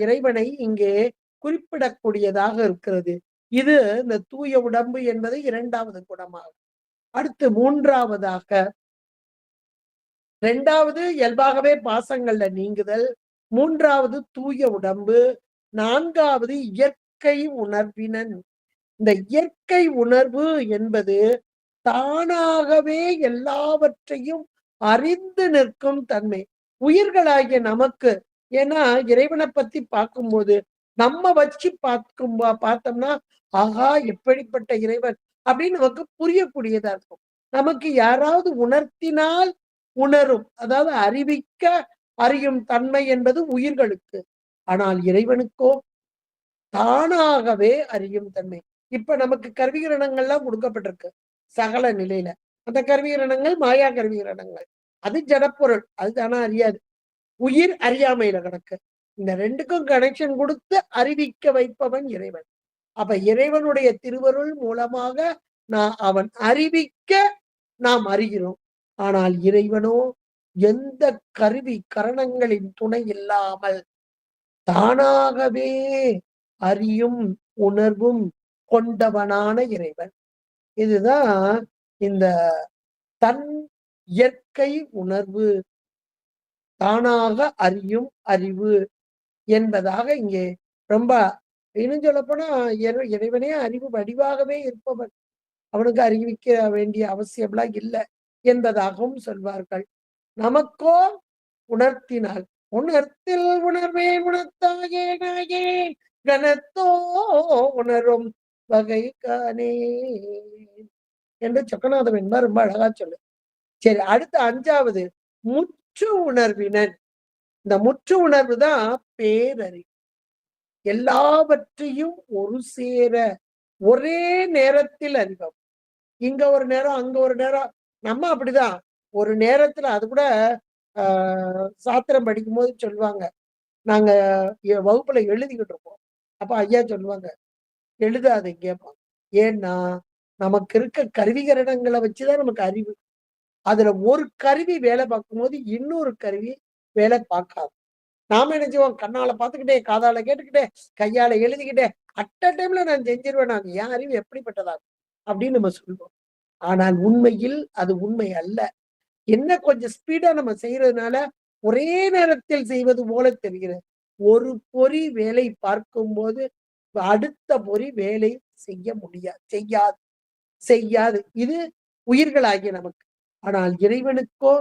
இறைவனை இங்கே குறிப்பிடக்கூடியதாக இருக்கிறது. இது இந்த தூய உடம்பு என்பது 2வது குணமாகும். அடுத்து 3வதாக, 2வது இயல்பாகவே பாசங்கள்ல நீங்குதல், 3வது தூய உடம்பு, 4வது இயற்கை உணர்வினன். இந்த இயற்கை உணர்வு என்பது தானாகவே எல்லாவற்றையும் அறிந்து நிற்கும் தன்மை. உயிர்களாகிய நமக்கு, ஏன்னா இறைவனை பத்தி பார்க்கும்போது நம்ம வச்சு பார்த்தோம்னா, ஆகா எப்படிப்பட்ட இறைவன் அப்படின்னு நமக்கு புரியக்கூடியதா இருக்கும். நமக்கு யாராவது உணர்த்தினால் உணரும், அதாவது அறிவிக்க அறியும் தன்மை என்பது உயிர்களுக்கு. ஆனால் இறைவனுக்கோ தானாகவே அறியும் தன்மை. இப்ப நமக்கு கருவிகரணங்கள்லாம் கொடுக்கப்பட்டிருக்கு சகல நிலையில. அந்த கருவிகரணங்கள் மாயா கருவிகரணங்கள். அது ஜடப்பொருள், அது தானா அறியாது. உயிர் அறியாமையில கிடக்கு. இந்த 2க்கும் கனெக்ஷன் கொடுத்து அறிவிக்க வைப்பவன் இறைவன். அப்ப இறைவனுடைய திருவருள் மூலமாக அவன் அறிவிக்க நாம் அறிகிறோம். ஆனால் இறைவனோ எந்த கருவி கரணங்களின் துணை இல்லாமல் தானாகவே அறியும் உணர்வும் கொண்டவனான இறைவன். இதுதான் இந்த தன் இயற்கை உணர்வு, தானாக அறியும் அறிவு என்பதாக இங்கே ரொம்ப இன்னும் சொல்லப்போனா இறைவனே அறிவு வடிவாகவே இருப்பவன். அவனுக்கு அறிவிக்க வேண்டிய அவசியம்லாம் இல்லை என்பதாகவும் சொல்வார்கள். நமக்கோ உணர்த்தினால் உணர்த்தில் உணர்வேன் உணர்த்தாயே நாயேன் கனத்தோ உணரும் வகை காணே என்று சொக்கநாதம் என்பார். ரொம்ப அழகா சொல்லு. சரி, அடுத்த 5வது முற்று உணர்வினன். இந்த முற்று உணர்வு தான் பேரறிவு. எல்லாவற்றையும் ஒரு சேர ஒரே நேரத்தில் அறிவோம். இங்க ஒரு நேரம், அங்க ஒரு நேரம். நம்ம அப்படிதான் ஒரு நேரத்துல, அது கூட சாத்திரம் படிக்கும்போது சொல்லுவாங்க, நாங்க வகுப்புல எழுதிக்கிட்டு இருப்போம். அப்ப ஐயா சொல்லுவாங்க, எழுதாதீங்க. ஏன்னா நமக்கு இருக்க கருவிகரணங்களை வச்சுதான் நமக்கு அறிவு. அதுல ஒரு கருவி வேலை பார்க்கும்போது இன்னொரு கருவி வேலை பார்க்காது. நாம என்ன செய்வோம், கண்ணால பார்த்துக்கிட்டே, காதால கேட்டுக்கிட்டே, கையால எழுதிக்கிட்டே, அட் அ டைம்ல நான் செஞ்சிருவேன். நான் என் அறிவு எப்படிப்பட்டதா அப்படின்னு நம்ம சொல்லுவோம். ஆனால் உண்மையில் அது உண்மை அல்ல. என்ன கொஞ்சம் ஸ்பீடா நம்ம செய்யறதுனால ஒரே நேரத்தில் செய்வது போல தெரிகிறது. ஒரு பொறி வேலை பார்க்கும்போது அடுத்த பொறி வேலை செய்ய முடியாது, செய்யாது. இது உயிர்களாகிய நமக்கு. ஆனால் இறைவனுக்கோ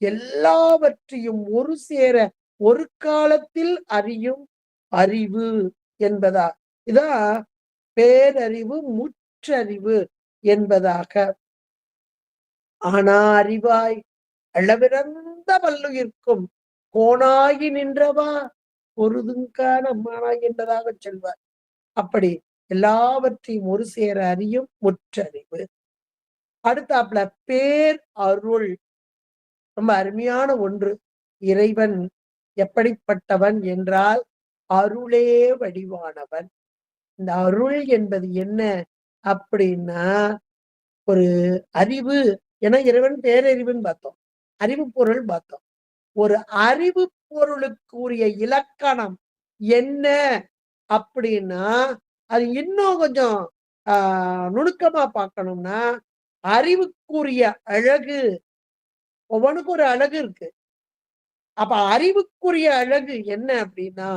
எல்லாவற்றையும் ஒரு சேர ஒரு காலத்தில் அறியும் அறிவு என்பதா, இதான் பேரறிவு, முற்றறிவு என்பதாக. ஆனா அறிவாய் அளவிறந்த வல்லுயிர்க்கும் கோணாகி நின்றவா பொருதுங்கான அம்மானாய் என்பதாக சொல்வார். அப்படி எல்லாவற்றையும் ஒரு சேர அறியும் முற்றறிவு. அடுத்தாப்புல பேர் அருள். ரொம்ப அருமையான ஒன்று. இறைவன் எப்படிப்பட்டவன் என்றால் அருளே வடிவானவன். இந்த அருள் என்பது என்ன அப்படின்னா, ஒரு அறிவு. ஏன்னா இறைவன் பேரறிவுன்னு பார்த்தோம், அறிவு பொருள் பார்த்தோம். ஒரு அறிவு பொருளுக்குரிய இலக்கணம் என்ன அப்படின்னா, அது இன்னும் கொஞ்சம் நுணுக்கமா பார்க்கணும்னா, அறிவுக்குரிய அழகு, ஒவ்வொன்றுக்கும் ஒரு அழகு இருக்கு. அப்ப அறிவுக்குரிய அழகு என்ன அப்படின்னா,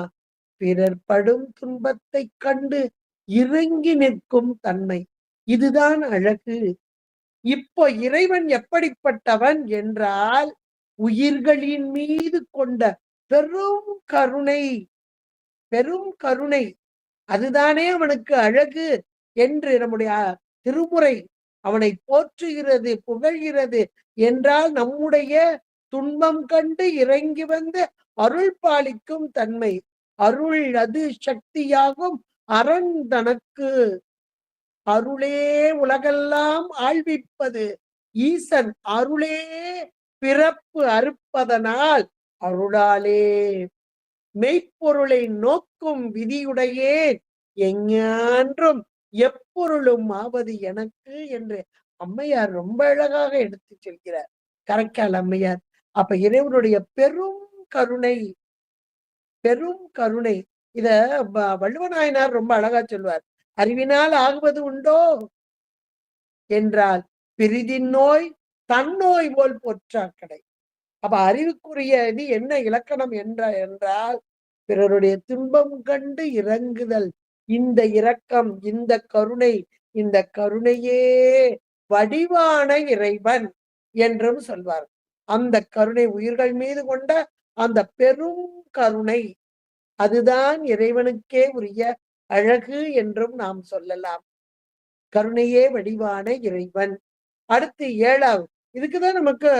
பிறர் படும் துன்பத்தை கண்டு இறங்கி நிற்கும் தன்மை. இதுதான் அழகு. இப்போ இறைவன் எப்படிப்பட்டவன் என்றால் உயிர்களின் மீது கொண்ட பெரும் கருணை, பெரும் கருணை. அதுதானே அவனுக்கு அழகு என்று நம்முடைய திருமுறை அவனை போற்றுகிறது, புகழ்கிறது. என்றால் நம்முடைய துன்பம் கண்டு இறங்கி வந்து அருள் பாலிக்கும் தன்மை. அருள் அது சக்தியாகும் அரண் தனக்கு. அருளே உலகெல்லாம் ஆழ்விப்பது. ஈசன் அருளே பிறப்பு அறுப்பதனால் அருளாலே மெய்ப்பொருளை நோக்கும் விதியுடையேன் எஞ்ஞான்றும் எப்பொருளும் ஆவது எனக்கு என்று அம்மையார் ரொம்ப அழகாக எடுத்து சொல்கிறார். கரைக்கால் அம்மையார். அப்ப இறைவனுடைய பெரும் கருணை, பெரும் கருணை. இத வள்ளுவநாயனார் ரொம்ப அழகா சொல்வார். அறிவினால் ஆகுவது உண்டோ என்றால் பிரிதின் நோய் தன்னோய் போல் பொற்றாக்கடை. அப்ப அறிவுக்குரிய இது என்ன இலக்கணம் என்றால் பிறருடைய துன்பம் கண்டு இறங்குதல். இந்த இரக்கம், இந்த கருணை, இந்த கருணையே வடிவான இறைவன் என்றும் சொல்வார். அந்த கருணை உயிர்கள் மீது கொண்ட அந்த பெரும் கருணை, அதுதான் இறைவனுக்கே உரிய அழகு என்றும் நாம் சொல்லலாம். கருணையே வடிவான இறைவன். அடுத்து 7வது, இதுக்குதான் நமக்கு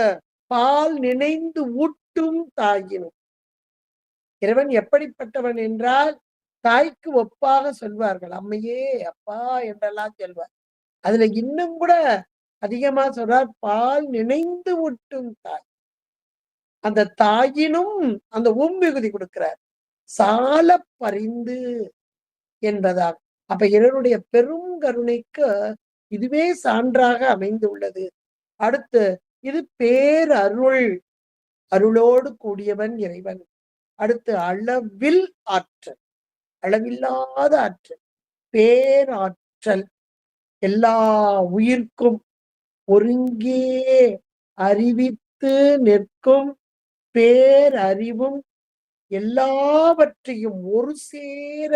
பால் நினைந்து ஊட்டும் தாயினும். இறைவன் எப்படிப்பட்டவன் என்றால் தாய்க்கு ஒப்பாக சொல்வார்கள். அம்மையே, அப்பா என்றெல்லாம் சொல்வார். அதுல இன்னும் கூட அதிகமா சொல்றார், பால் நினைந்து ஊட்டும் தாய். அந்த தாயினும் அந்த விகுதி கொடுக்கிறார். சால பரிந்து என்பதாக. அப்ப இறைவனுடைய பெரும் கருணைக்கு இதுவே சான்றாக அமைந்துள்ளது. அடுத்து இது பேரருள், அருளோடு கூடியவன் இறைவன். அடுத்து அளவில் ஆற்றல், அளவில்லாத ஆற்றல், பேராற்றல். எல்லா உயிர்க்கும் ஒருங்கே அறிவித்து நிற்கும் பேரறிவும் எல்லாவற்றையும் ஒரு சேர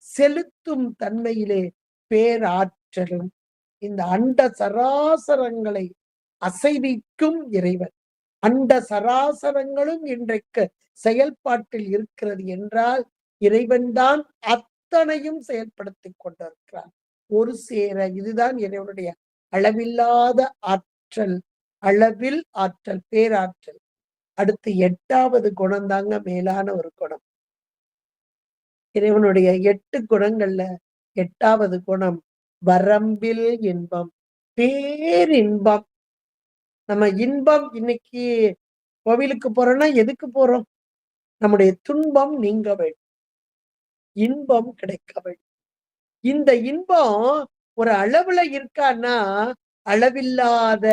செலுத்தும் தன்மையிலே பேராற்றலும். இந்த அண்ட சராசரங்களை அசைவிக்கும் இறைவன். அண்ட சராசரங்களும் இன்றைக்கு செயல்பாட்டில் இருக்கிறது என்றால் இறைவன்தான் அத்தனையும் செயல்படுத்திக் கொண்டிருக்கிறான் ஒரு சேர. இதுதான் இறைவனுடைய அளவில்லாத ஆற்றல், அளவில் ஆற்றல், பேராற்றல். அடுத்து 8வது குணம் தாங்க மேலான ஒரு குணம். இறைவனுடைய 8 குணங்கள்ல 8வது குணம் வரம்பில் இன்பம், பேரின்பம். நம்ம இன்பம், இன்னைக்கு கோவிலுக்கு போறோம்னா எதுக்கு போறோம்? நம்முடைய துன்பம் நீங்க வேண்டும், இன்பம் கிடைக்க வேண்டும். இந்த இன்பம் ஒரு அளவுல இருக்கான்னா அளவில்லாத.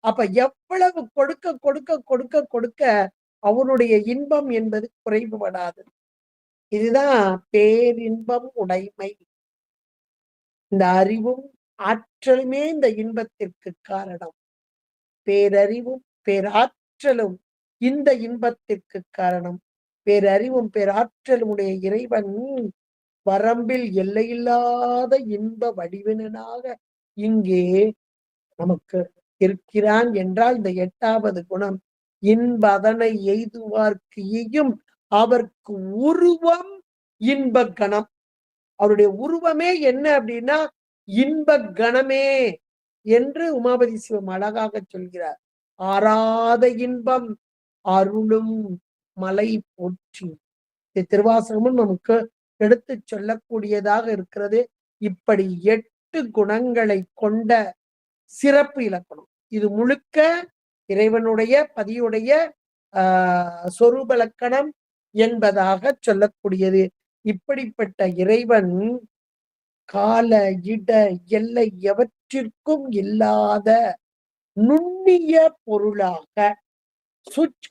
அப்ப எவ்வளவு கொடுக்க கொடுக்க கொடுக்க கொடுக்க அவனுடைய இன்பம் என்பது குறைவுபடாது. இதுதான் பேரின்பம் உடைமை. இந்த அறிவும் ஆற்றலுமே இந்த இன்பத்திற்கு காரணம். பேரறிவும் பேராற்றலும் இந்த இன்பத்திற்கு காரணம். பேரறிவும் பேராற்றலும் உடைய இறைவன் வரம்பில் எல்லையில்லாத இன்ப வடிவினனாக இங்கே நமக்கு இருக்கிறான் என்றால் இந்த 8வது குணம் இன்பதனை எய்துவார்க்கு ஈயும் அவர்க்கு உருவம் இன்ப கணம். அவருடைய உருவமே என்ன அப்படின்னா இன்ப கணமே என்று உமாபதி சிவம் அழகாக சொல்கிறார். ஆறாத இன்பம் அருளும் மலை போற்றி. திருவாசகமும் நமக்கு எடுத்து சொல்லக்கூடியதாக இருக்கிறது. இப்படி 8 குணங்களை கொண்ட சிறப்பு இலக்கணம். இது முழுக்க இறைவனுடைய பதியுடைய சொரூப லக்கணம் என்பதாக சொல்லக்கூடியது. இப்படிப்பட்ட இறைவன் கால இட எல்லை எவற்றிற்கும் இல்லாத நுண்ணிய பொருளாக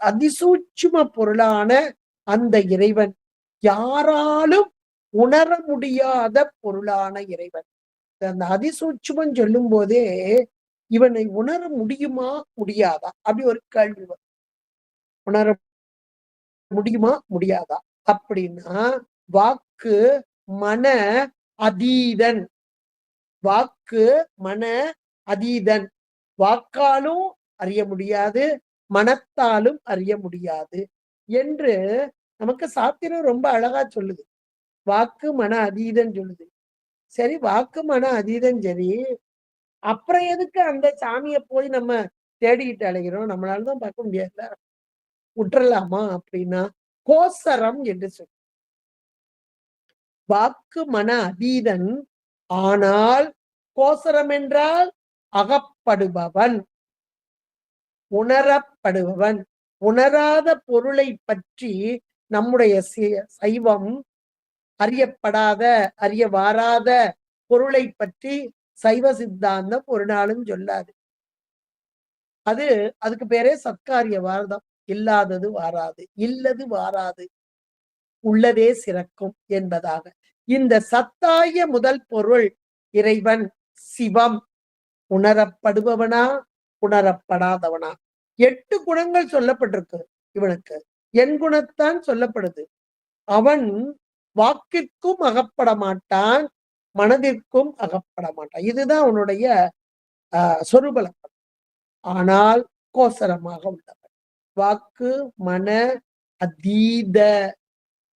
அதிசூட்சும பொருளான அந்த இறைவன் யாராலும் உணர முடியாத பொருளான இறைவன். அந்த அதிசூட்சுமம் சொல்லும் போதே இவனை உணர முடியுமா முடியாதா அப்படி ஒரு கேள்வி வரும். உணர முடியுமா முடியாதா அப்படின்னா வாக்கு மன அதீதன். வாக்கு மன அதீதன். வாக்காலும் அறிய முடியாது, மனத்தாலும் அறிய முடியாது என்று நமக்கு சாத்திரம் ரொம்ப அழகா சொல்லுது. வாக்கு மன அதீதம் சொல்லுது. சரி, வாக்கு மன அதீதம் சரி. அப்புறம் எதுக்கு அந்த சாமிய போய் நம்ம தேடிக்கிட்டு அலைகிறோம்? நம்மளால தான் பார்க்க முடியாதுல்ல. உட்றலாமா அப்படின்னா, கோசரம் என்று சொல். வாக்கு மன அதீதன். ஆனால் கோசரம் என்றால் அகப்படுபவன், உணரப்படுபவன். உணராத பொருளை பற்றி நம்முடைய சைவம் அறியப்படாத, அறிய வாராத பொருளை பற்றி சைவ சித்தாந்தம் ஒரு நாளும் சொல்லாது. அதுக்கு பேரே சத்காரிய வாதம். இல்லாதது வாராது, இல்லது வாராது, உள்ளதே சிறக்கும் என்பதாக. இந்த சத்தாய முதல் பொருள் இறைவன், சிவம் உணரப்படுபவனா, உணரப்படாதவனா? 8 குணங்கள் சொல்லப்பட்டிருக்கு இவனுக்கு. என் குணத்தான் சொல்லப்படுது. அவன் வாக்கிற்கும் அகப்பட மாட்டான், மனதிற்கும் அகப்பட மாட்டான். இதுதான் அவனுடைய சொரூபலக்கம். ஆனால் கோசரமாக உள்ளவன். வாக்கு மன அதீத.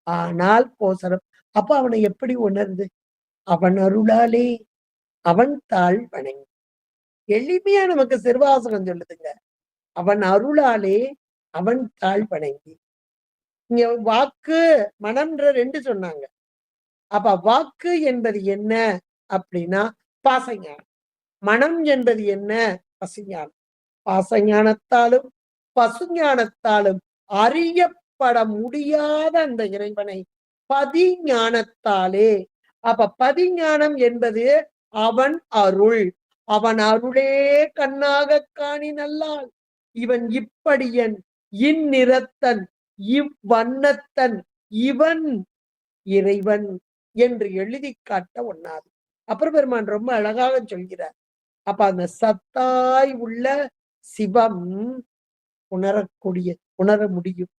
ஆனால் கோசரம். அப்ப அவனை எப்படி உணருது? அவன் அருளாலே அவன் தாழ் வணங்கி. எளிமையா நமக்கு சிறுவாசகம் சொல்லுதுங்க. அவன் அருளாலே அவன் தாழ் வணங்கி. இங்க வாக்கு மனம்ன்ற 2 சொன்னாங்க. அப்ப வாக்கு என்பது என்ன அப்படின்னா பாசஞானம். மனம் என்பது என்ன? பசுஞானம். பாசஞானத்தாலும் பசுஞானத்தாலும் அறியப்பட முடியாத அந்த இறைவனை பதிஞானத்தாலே. அப்ப பதிஞானம் என்பது அவன் அருள். அவன் அருளே கண்ணாக காணி நல்லால். இவன் இப்படியன், இந்நிறத்தன், இவ்வண்ணத்தன், இவன் இறைவன் என்று எழுதி காட்ட ஒண்ணாது. அப்பர் பெருமான் ரொம்ப அழகாக சொல்கிறார். அப்ப அந்த சத்தாய் உள்ள சிவம் உணரக்கூடிய, உணர முடியும்.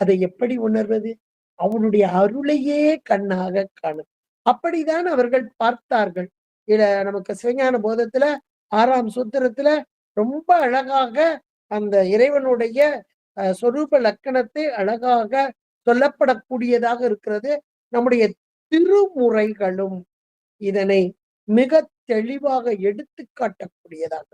அதை எப்படி உணர்வது? அவனுடைய அருளையே கண்ணாக காணும். அப்படித்தான் அவர்கள் பார்த்தார்கள். இத நமக்கு சிவஞான போதத்துல 6ஆம் சூத்திரத்துல ரொம்ப அழகாக அந்த இறைவனுடைய சொரூப லக்கணத்தை அழகாக சொல்லப்படக்கூடியதாக இருக்கிறது. நம்முடைய திருமுறைகளும் இதனை மிக தெளிவாக எடுத்து காட்டக்கூடியதாக.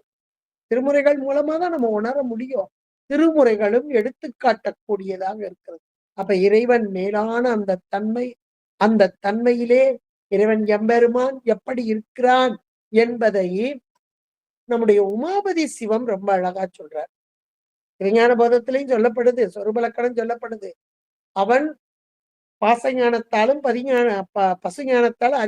திருமுறைகள் மூலமா தான் நம்ம உணர முடியும். திருமுறைகளும் எடுத்து காட்டக்கூடியதாக இருக்கிறது. அப்ப இறைவன் மேலான அந்த தன்மை, அந்த தன்மையிலே இறைவன் எம்பெருமான் எப்படி இருக்கிறான் என்பதை நம்முடைய உமாபதி சிவம் ரொம்ப அழகா சொல்றார். விஞ்ஞான போதத்திலையும் சொல்லப்படுது, சொரூபலக்கணம் சொல்லப்படுது. அவன் பாசஞானத்தாலும் பசுஞானத்தாலும்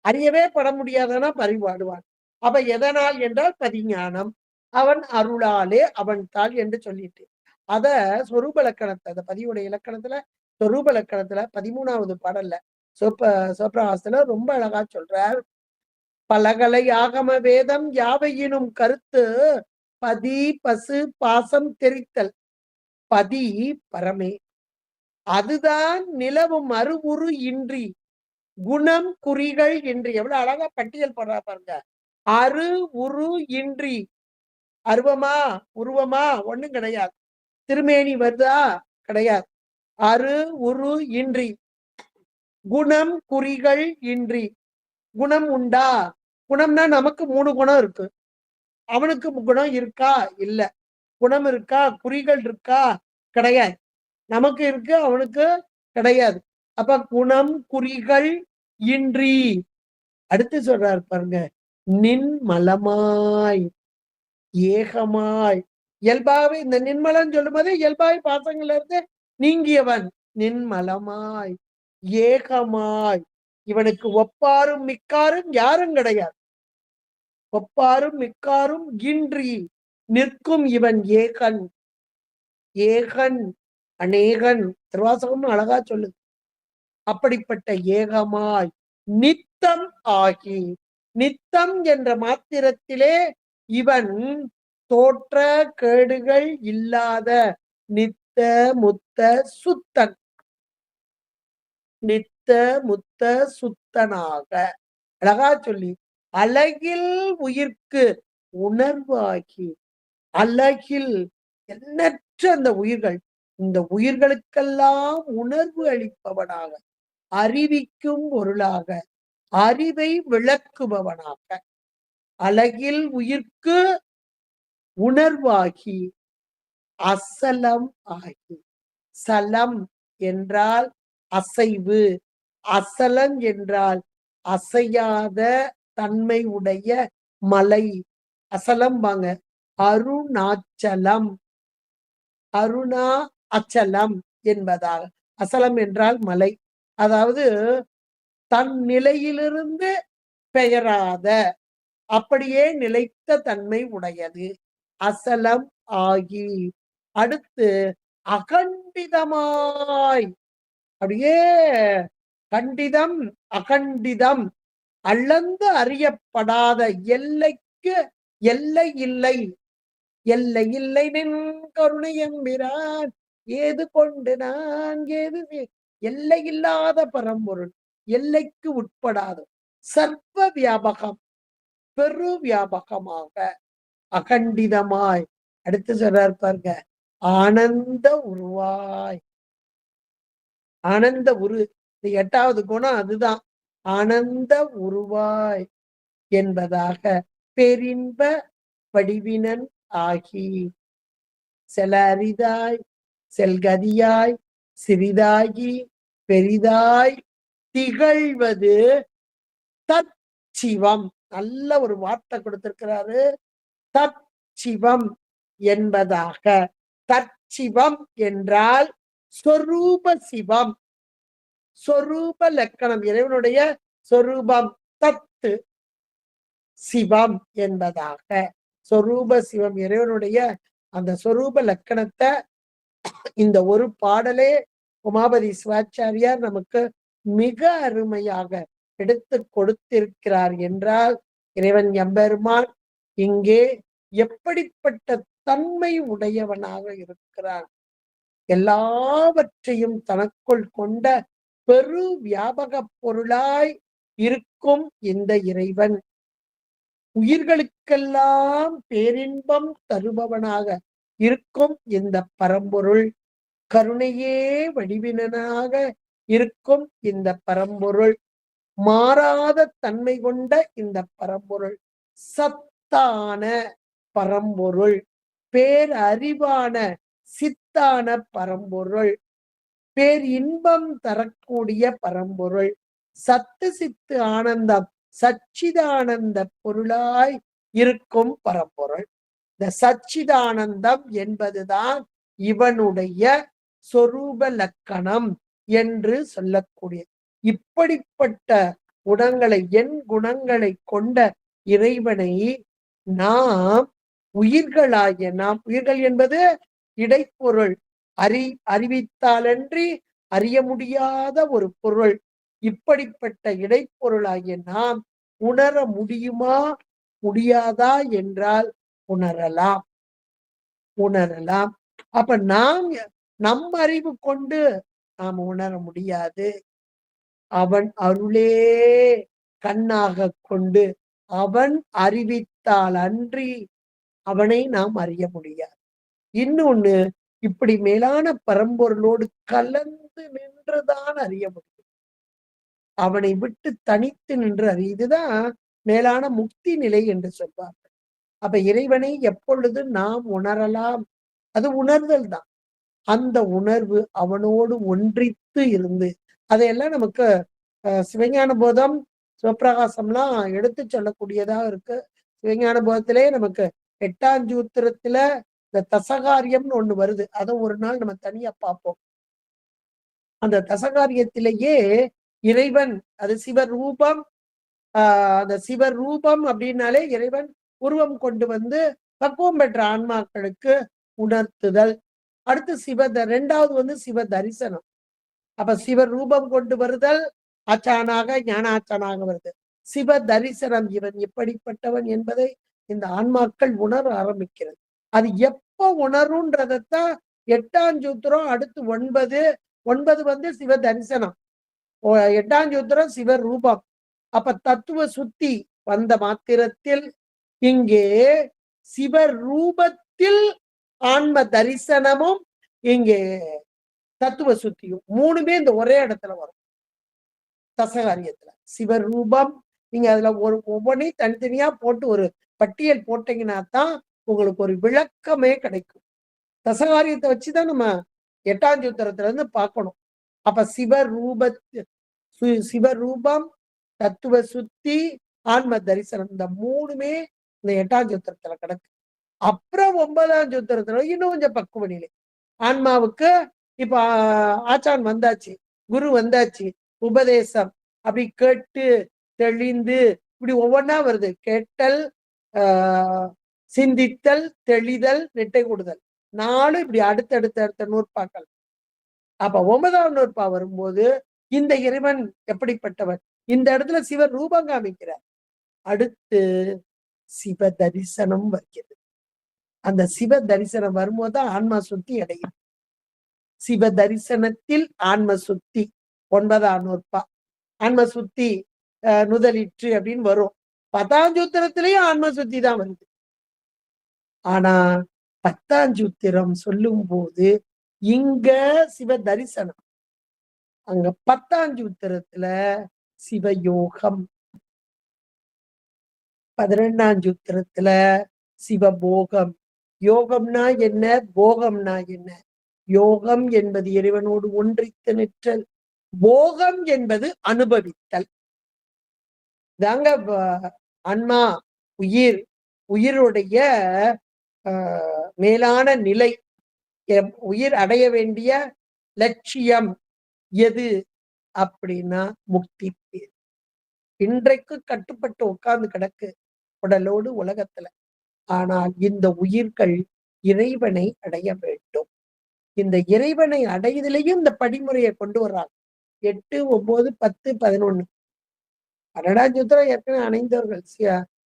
அறியவே பட முடியாதனா பரிவாடுவான். அப்ப எதனால் என்றால் பதிஞானம். அவன் அருளாலே அவன் தாள் என்று சொல்லிட்டு அத சொரூப இலக்கணத்தை, அந்த பதிவுடைய இலக்கணத்துல சொரூப இலக்கணத்துல 13வது பாடல்ல சோப்ரஹாசத்துல ரொம்ப அழகா சொல்றார். பலகலை ஆகம வேதம் யாவையினும் கருத்து பதி பசு பாசம் தெரித்தல். பதி பரமே, அதுதான் நிலவும் அருவுரு இன்றி குணம் குறிகள் இன்றி. எவ்வளவு அழகா பட்டியல் போடுறா பாருங்க. அரு உரு இன்றி. அருவமா உருவமா ஒண்ணும் கிடையாது. திருமேனி வருதா? கிடையாது. அரு உரு இன்றி. குணம் குறிகள் இன்றி. குணம் உண்டா? குணம்னா நமக்கு 3 குணம் இருக்கு. அவனுக்கு குணம் இருக்கா? இல்ல. குணம் இருக்கா? குறிகள் இருக்கா? கிடையாது. நமக்கு இருக்கு, அவனுக்கு கிடையாது. அப்ப குணம் குறிகள் இன்றி. அடுத்து சொல்றாரு பாருங்க. நின் மலமாய் ஏகமாய். இயல்பாகவே இந்த நின்மலன் சொல்லும் போது இயல்பாய் பாசங்கள்ல இருந்து நீங்கியவன். நின்மலமாய் ஏகமாய். இவனுக்கு ஒப்பாரும் மிக்காரும் யாரும் கிடையாது. ஒப்பாரும் மிக்காரும் இன்றி நிற்கும் இவன் ஏகன். ஏகன் அநேகன். திருவாசகம் அழகா சொல்லுது. அப்படிப்பட்ட ஏகமாய் நித்தம் ஆகி. நித்தம் என்ற மாத்திரத்திலே இவன் தோற்ற கேடுகள் இல்லாத நித்த முத்த சுத்தன். நித்த முத்த சுத்தனாக அழகா சொல்லி அழகில் உயிர்க்கு உணர்வாகி. அழகில் எண்ணற்ற அந்த உயிர்கள், இந்த உயிர்களுக்கெல்லாம் உணர்வு அளிப்பவனாக, அறிவிக்கும் பொருளாக, அறிவை விளக்குபவனாக, அழகில் உயிர்க்கு உணர்வாகி, அசலம் ஆகி. சலம் என்றால் அசைவு, அசலம் என்றால் அசையாத தன்மை உடைய மலை. அசலம் வாங்க, அருணாச்சலம், அருணா அச்சலம் என்பதாக. அசலம் என்றால் மலை, அதாவது தன் நிலையிலிருந்து பெயராத, அப்படியே நிலைத்த தன்மை உடையது. அசலம் ஆகி. அடுத்து அகண்டிதமாய், அப்படியே கண்டிதம் அகண்டிதம், அளந்து அறியப்படாத, எல்லைக்கு எல்லை இல்லை, எல்லை இல்லை நின் கருணை எம்பிரான் ஏது கொண்டு நான் ஏது எல்லை இல்லாத பரம்பொருள், எல்லைக்கு உட்படாது, சர்வ வியாபகம், பெரு வியாபகமாக, அகண்டிதமாய். அடுத்து சொல்றார் பாருங்க, ஆனந்த உருவாய். ஆனந்த உரு, 8வது குணம் அதுதான், ஆனந்த உருவாய் என்பதாக. பெரின்ப வடிவினன் ஆகி, செல அரிதாய் செல்கதியாய் சிறிதாகி பெரிதாய் திகழ்வது தற்சிவம். நல்ல ஒரு வார்த்தை கொடுத்திருக்கிறாரு, தற்சிவம் என்பதாக. தற்சிவம் என்றால் சொரூப சிவம், சொரூப லக்கணம், இறைவனுடைய சொரூபம், தத்து சிவம் என்பதாக. சொரூப சிவம், இறைவனுடைய அந்த சொரூப லக்கணத்தை இந்த ஒரு பாடலே உமாபதி சிவாச்சாரியார் நமக்கு மிக அருமையாக எடுத்து கொடுத்திருக்கிறார் என்றால், இறைவன் எம்பெருமான் இங்கே எப்படிப்பட்ட தன்மை உடையவனாக இருக்கிறான். எல்லாவற்றையும் தனக்குள் கொண்ட பெரு வியாபக பொருளாய் இருக்கும் இந்த இறைவன், உயிர்களுக்கெல்லாம் பேரின்பம் தருபவனாக இருக்கும் இந்த பரம்பொருள், கருணையே வடிவினனாக இருக்கும் இந்த பரம்பொருள், மாறாத தன்மை கொண்ட இந்த பரம்பொருள், சத்தான பரம்பொருள், பேரறிவான சித்தான பரம்பொருள், பேர் இன்பம் தரக்கூடிய பரம்பொருள், சத்து சித்து ஆனந்தம் சச்சிதானந்த பொருளாய் இருக்கும் பரம்பொருள். இந்த சச்சிதானந்தம் என்பதுதான் இவனுடைய சொரூப லக்கணம் என்று சொல்லக்கூடிய. இப்படிப்பட்ட குணங்களை, என் குணங்களை கொண்ட இறைவனை நாம் உயிர்களாகிய நாம், உயிர்கள் என்பது இடைப்பொருள், அறிவித்தாலன்றி அறிய முடியாத ஒரு பொருள். இப்படிப்பட்ட இடைப்பொருளாகிய நாம் உணர முடியுமா முடியாதா என்றால் உணரலாம், உணரலாம். அப்ப நாம் நம் அறிவு கொண்டு நாம் உணர முடியாது. அவன் அருளே கண்ணாக கொண்டு அவன் அறிவித்தால் அன்றி அவனை நாம் அறிய முடியாது. இன்னொன்னு, இப்படி மேலான பரம்பொருளோடு கலந்து நின்றுதான் அறிய முடியும். அவனை விட்டு தனித்து நின்று அறியுதுதான் மேலான முக்தி நிலை என்று சொல்வார்கள். அப்ப இறைவனை எப்பொழுது நாம் உணரலாம்? அது உணர்தல் தான். அந்த உணர்வு அவனோடு ஒன்றித்து இருந்து, அதையெல்லாம் நமக்கு சிவஞான போதம், சிவப்பிரகாசம்லாம் எடுத்து சொல்லக்கூடியதா இருக்கு. சிவஞான போதத்திலே நமக்கு 8ஆம் சூத்திரத்துல இந்த தசகாரியம்னு ஒண்ணு வருது. அதை ஒரு நாள் நம்ம தனியா பார்ப்போம். அந்த தசகாரியத்திலேயே இறைவன், அது சிவரூபம், அந்த சிவரூபம் அப்படின்னாலே இறைவன் உருவம் கொண்டு வந்து பக்குவம் பெற்ற ஆன்மாக்களுக்கு உணர்த்துதல். அடுத்து 2வது வந்து சிவ தரிசனம். அப்ப சிவரூபம் கொண்டு வருதல் ஆச்சானாக, ஞானாச்சானாக வருது. சிவ தரிசனம், இவன் எப்படிப்பட்டவன் என்பதை இந்த ஆன்மாக்கள் உணர ஆரம்பிக்கிறது. அது எப்ப உணரும்ன்றதான் 8ஆம் சூத்திரம். அடுத்து 9 வந்து சிவ தரிசனம், 8ஆம் சூத்திரம் சிவரூபம். அப்ப தத்துவ சுத்தி வந்த மாத்திரத்தில் இங்கே சிவரூபத்தில் ஆன்ம தரிசனமும் இங்கே தத்துவ சுத்தியும் 3மே இந்த ஒரே இடத்துல வரும் தசகாரியத்துல. சிவரூபம் நீங்க அதுல ஒவ்வொன்றையும் தனித்தனியா போட்டு ஒரு பட்டியல் போட்டீங்கன்னா தான் உங்களுக்கு ஒரு விளக்கமே கிடைக்கும். தசகாரியத்தை வச்சுதான் நம்ம 8ஆம் சூத்திரத்துல இருந்து பார்க்கணும். அப்ப சிவரூபம், தத்துவ சுத்தி, ஆன்ம தரிசனம் இந்த 3மே இந்த 8ஆம் சூத்திரத்துல கிடக்கு. அப்புறம் 9ஆம் சூத்திரத்துல இன்னும் கொஞ்சம் பக்குவ நிலை. ஆன்மாவுக்கு இப்ப ஆச்சான் வந்தாச்சு, குரு வந்தாச்சு, உபதேசம் அப்படி கேட்டு தெளிந்து இப்படி ஒவ்வொன்னா வருது. கேட்டல், சிந்தித்தல், தெளிதல், நிட்டை கூடுதல் 4 இப்படி அடுத்த நூற்பாக்கள். அப்ப 9ஆம் நூற்பா வரும்போது இந்த இறைவன் எப்படிப்பட்டவன், இந்த இடத்துல சிவ ரூபம் காமிக்கிறார். அடுத்து சிவ தரிசனம் வருகிறது. அந்த சிவ தரிசனம் வரும்போதுதான் ஆன்மா சுத்தி அடையும். சிவ தரிசனத்தில் ஆன்ம சுத்தி 9ஆம் நூற்பா. ஆன்ம சுத்தி நுதலிற்று அப்படின்னு வரும். 10ஆம் சூத்திரத்திலேயும் ஆன்ம சுத்தி தான் வருது. ஆனா 10ஆம் சூத்திரம் சொல்லும் போது இங்க சிவ தரிசனம், அங்க 10ஆம் சூத்திரத்துல சிவயோகம், 11ஆம் சூத்திரத்துல சிவபோகம். யோகம்னா என்ன, போகம்னா என்ன? யோகம் என்பது இறைவனோடு ஒன்றித்து நிற்றல், போகம் என்பது அனுபவித்தல். தாங்க ஆன்மா, உயிருடைய மேலான நிலை. உயிர் அடைய வேண்டிய லட்சியம் எது அப்படின்னா முக்தி பேர். இன்றைக்கு கட்டுப்பட்டு உட்கார்ந்து கிடக்கு உடலோடு உலகத்துல. ஆனால் இந்த உயிர்கள் இறைவனை அடைய வேண்டும். இந்த இறைவனை அடைவதிலையும் இந்த படிமுறையை கொண்டு வர்றாங்க. 8, 9, 10, 11. 12ஆம் சூத்திரம் ஏற்கனவே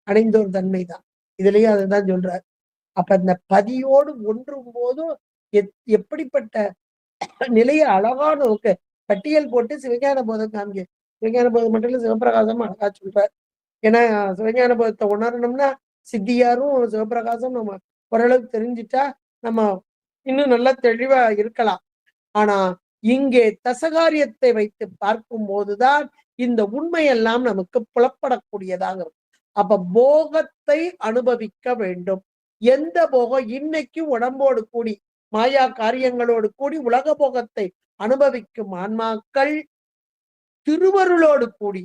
அணைந்தோர் தன்மைதான். இதுலயும் அதுதான் சொல்றாரு. அப்ப இந்த பதியோடு ஒன்றும் போதும் எப்படிப்பட்ட நிலையை அழகா நமக்கு பட்டியல் போட்டு சிவஞான போதம் காமிக்க. சிவஞான போதம் மட்டும் இல்ல, சிவபிரகாசம் அழகா சொல்றார். ஏன்னா சிவஞான போதத்தை உணரணும்னா சித்தியாரும் சிவபிரகாசம் நம்ம ஓரளவுக்கு தெரிஞ்சுட்டா நம்ம இன்னும் நல்லா தெளிவா இருக்கலாம். ஆனா இங்கே தசகாரியத்தை வைத்து பார்க்கும் போதுதான் இந்த உண்மையெல்லாம் நமக்கு புலப்படக்கூடியதாக இருக்கும். அப்ப போகத்தை அனுபவிக்க வேண்டும். எந்த போகம்? இன்னைக்கு உடம்போடு கூடி மாயா காரியங்களோடு கூடி உலக போகத்தை அனுபவிக்கும் ஆன்மாக்கள் திருவருளோடு கூடி,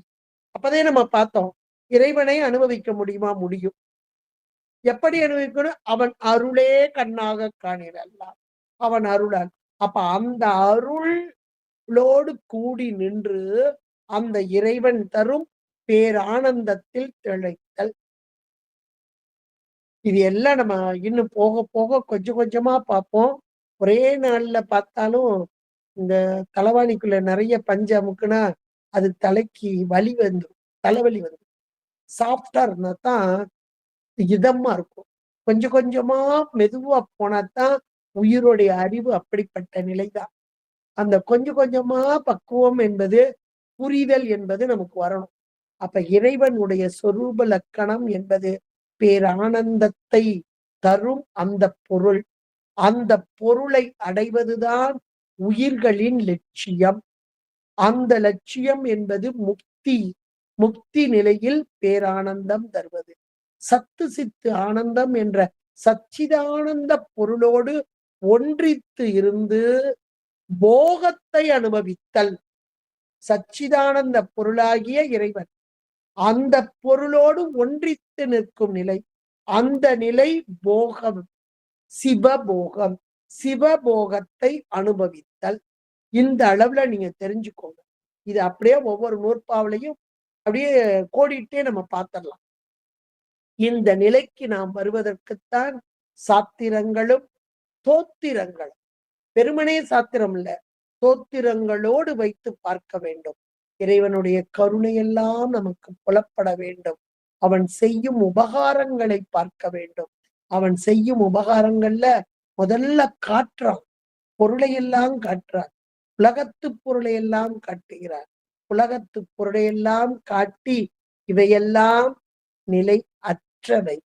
அப்பதே நம்ம பார்த்தோம், இறைவனை அனுபவிக்க முடியுமா? முடியும். எப்படி அனுபவிக்கணும்? அவன் அருளே கண்ணாக காணிரல்லாம், அவன் அருளால். அப்ப அந்த அருளோடு கூடி நின்று அந்த இறைவன் தரும் பேரானந்தத்தில் திளைத்தல். இது எல்லாம் நம்ம இன்னும் போக போக கொஞ்சம் கொஞ்சமா பார்ப்போம். ஒரே நாள்ல பார்த்தாலும் இந்த தலைவாணிக்குள்ள நிறைய பஞ்சு அமுக்குனா அது தலைக்கு வலி வந்துடும், தலைவலி வந்துடும். சாஃப்டா இருந்தா தான் இதமா இருக்கும். கொஞ்சம் கொஞ்சமா மெதுவா போனாதான் உயிருடைய அறிவு அப்படிப்பட்ட நிலைதான். அந்த கொஞ்சம் கொஞ்சமா பக்குவம் என்பது, புரிதல் என்பது நமக்கு வரணும். அப்ப இறைவனுடைய சொரூப லக்கணம் என்பது பேரானந்தத்தை தரும் அந்த பொருள். அந்த பொருளை அடைவதுதான் உயிர்களின் லட்சியம். அந்த லட்சியம் என்பது முக்தி. முக்தி நிலையில் பேரானந்தம் தருவது. சத்து சித்து ஆனந்தம் என்ற சச்சிதானந்த பொருளோடு ஒன்றித்து இருந்து போகத்தை அனுபவித்தல். சச்சிதானந்த பொருளாகிய இறைவன் அந்த பொருளோடு ஒன்றித்து நிற்கும் நிலை, அந்த நிலை போகம், சிவபோகம். சிவபோகத்தை அனுபவித்தல். இந்த அளவுல நீங்க தெரிஞ்சுக்கோங்க. இது அப்படியே ஒவ்வொரு நூற்பாவிலையும் அப்படியே கோடிட்டே நம்ம பார்த்திடலாம். இந்த நிலைக்கு நாம் வருவதற்குத்தான் சாத்திரங்களும் தோத்திரங்களும், பெருமனே சாத்திரம் இல்ல, தோத்திரங்களோடு வைத்து பார்க்க வேண்டும். இறைவனுடைய கருணையெல்லாம் நமக்கு புலப்பட வேண்டும். அவன் செய்யும் உபகாரங்களை பார்க்க வேண்டும். அவன் செய்யும் உபகாரங்கள்ல முதல்ல காட்டுறான், பொருளையெல்லாம் காட்டுறான். உலகத்து பொருளையெல்லாம் காட்டுகிறார். உலகத்து பொருளையெல்லாம் காட்டி இவையெல்லாம் நிலை அற்றவை,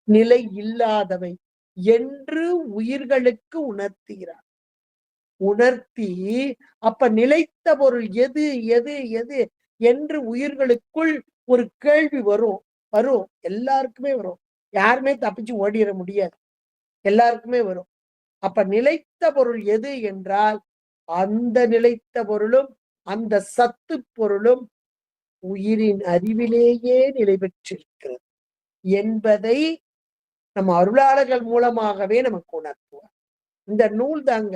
நிலை இல்லாதவை, என்று உயிர்களுக்கு உணர்த்துகிறார். உணர்த்தி அப்ப நிலைத்த பொருள் எது எது எது என்று உயிர்களுக்குள் ஒரு கேள்வி வரும். வரும், எல்லாருக்குமே வரும். யாருமே தப்பிச்சு ஓடிட முடியாது. எல்லாருக்குமே வரும். அப்ப நிலைத்த பொருள் எது என்றால் அந்த நிலைத்த பொருளும் அந்த சத்து பொருளும் உயிரின் அறிவிலேயே நிலை பெற்றிருக்கிறது என்பதை நம்ம அருளாளர்கள் மூலமாகவே நமக்கு உணர்த்துவார். இந்த நூல் தாங்க,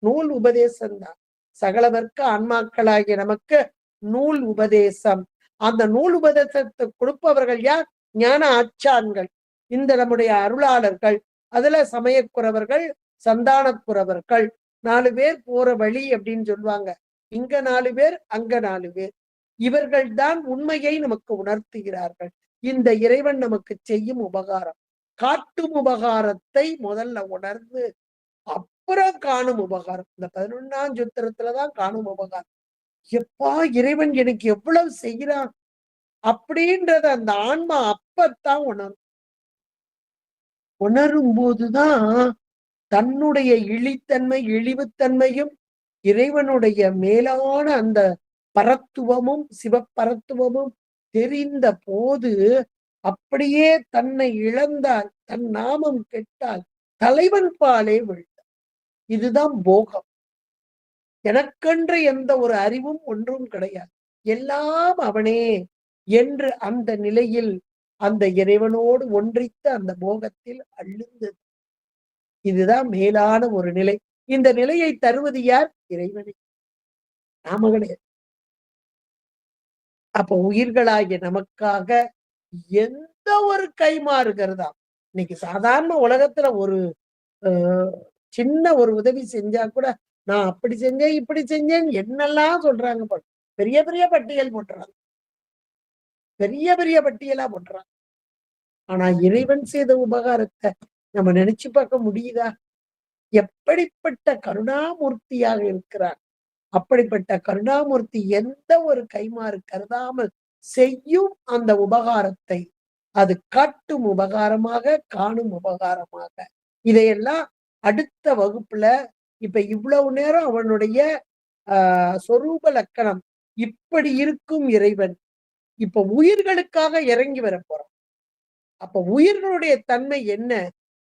நூல் உபதேசம் தான். சகலவர்க்க ஆன்மாக்களாகிய நமக்கு நூல் உபதேசம். அந்த நூல் உபதேசத்தை கொடுப்பவர்கள் யார்? ஞான ஆச்சான்கள், இந்த நம்முடைய அருளாளர்கள். அதுல சமயக்குறவர்கள், சந்தானக்குறவர்கள் 4 பேர் போற வழி அப்படின்னு சொல்லுவாங்க. இங்க 4 பேர், அங்க 4 பேர். இவர்கள் தான் உண்மையை நமக்கு உணர்த்துகிறார்கள். இந்த இறைவன் நமக்கு செய்யும் உபகாரம், காட்டும் உபகாரத்தை முதல்ல உணர்ந்து அப்புறம் காணும் உபகாரம். இந்த 11ஆம் சூத்திரத்துலதான் காணும் உபகாரம். எப்பா இறைவன் எனக்கு எவ்வளவு செய்கிறான் அப்படின்றத அந்த ஆன்மா அப்பத்தான் உணரும். உணரும் போதுதான் தன்னுடைய இழித்தன்மை இழிவுத்தன்மையும் இறைவனுடைய மேலான அந்த பரத்துவமும் சிவப்பரத்துவமும் தெரிந்த போது அப்படியே தன்னை இழந்தால், தன் நாமம் கெட்டால் தலைவன் பாலே விழுந்தார். இதுதான் போகம். எனக்கென்று எந்த ஒரு அறிவும் ஒன்றும் கிடையாது, எல்லாம் அவனே என்று அந்த நிலையில் அந்த இறைவனோடு ஒன்றித்த அந்த போகத்தில் அழுந்தது. இதுதான் மேலான ஒரு நிலை. இந்த நிலையை தருவது யார்? இறைவனே, நாம கிடையாது. அப்ப உயிர்களாகிய நமக்காக எந்த ஒரு கைமாறுகிறதா, இன்னைக்கு சாதாரண உலகத்துல ஒரு சின்ன ஒரு உதவி செஞ்சா கூட நான் அப்படி செஞ்சேன் இப்படி செஞ்சேன் என்னெல்லாம் சொல்றாங்க பாரு. பெரிய பெரிய பட்டியல் போட்டுறாங்க, பெரிய பெரிய பட்டியலா போட்டுறாங்க. ஆனா இறைவன் செய்த உபகாரத்தை நம்ம நினைச்சு பார்க்க முடியுதா? எப்படிப்பட்ட கருணாமூர்த்தியாக இருக்கிறார். அப்படிப்பட்ட கருணாமூர்த்தி எந்த ஒரு கைமாறு கருதாமல் செய்யும் அந்த உபகாரத்தை அது காட்டும் உபகாரமாக, காணும் உபகாரமாக. இதையெல்லாம் அடுத்த வகுப்புல, இப்ப இவ்வளவு நேரம் அவனுடைய சொரூப லக்கணம் இப்படி இருக்கும் இறைவன் இப்ப உயிர்களுக்காக இறங்கி வர போறான். அப்ப உயிர்களுடைய தன்மை என்ன,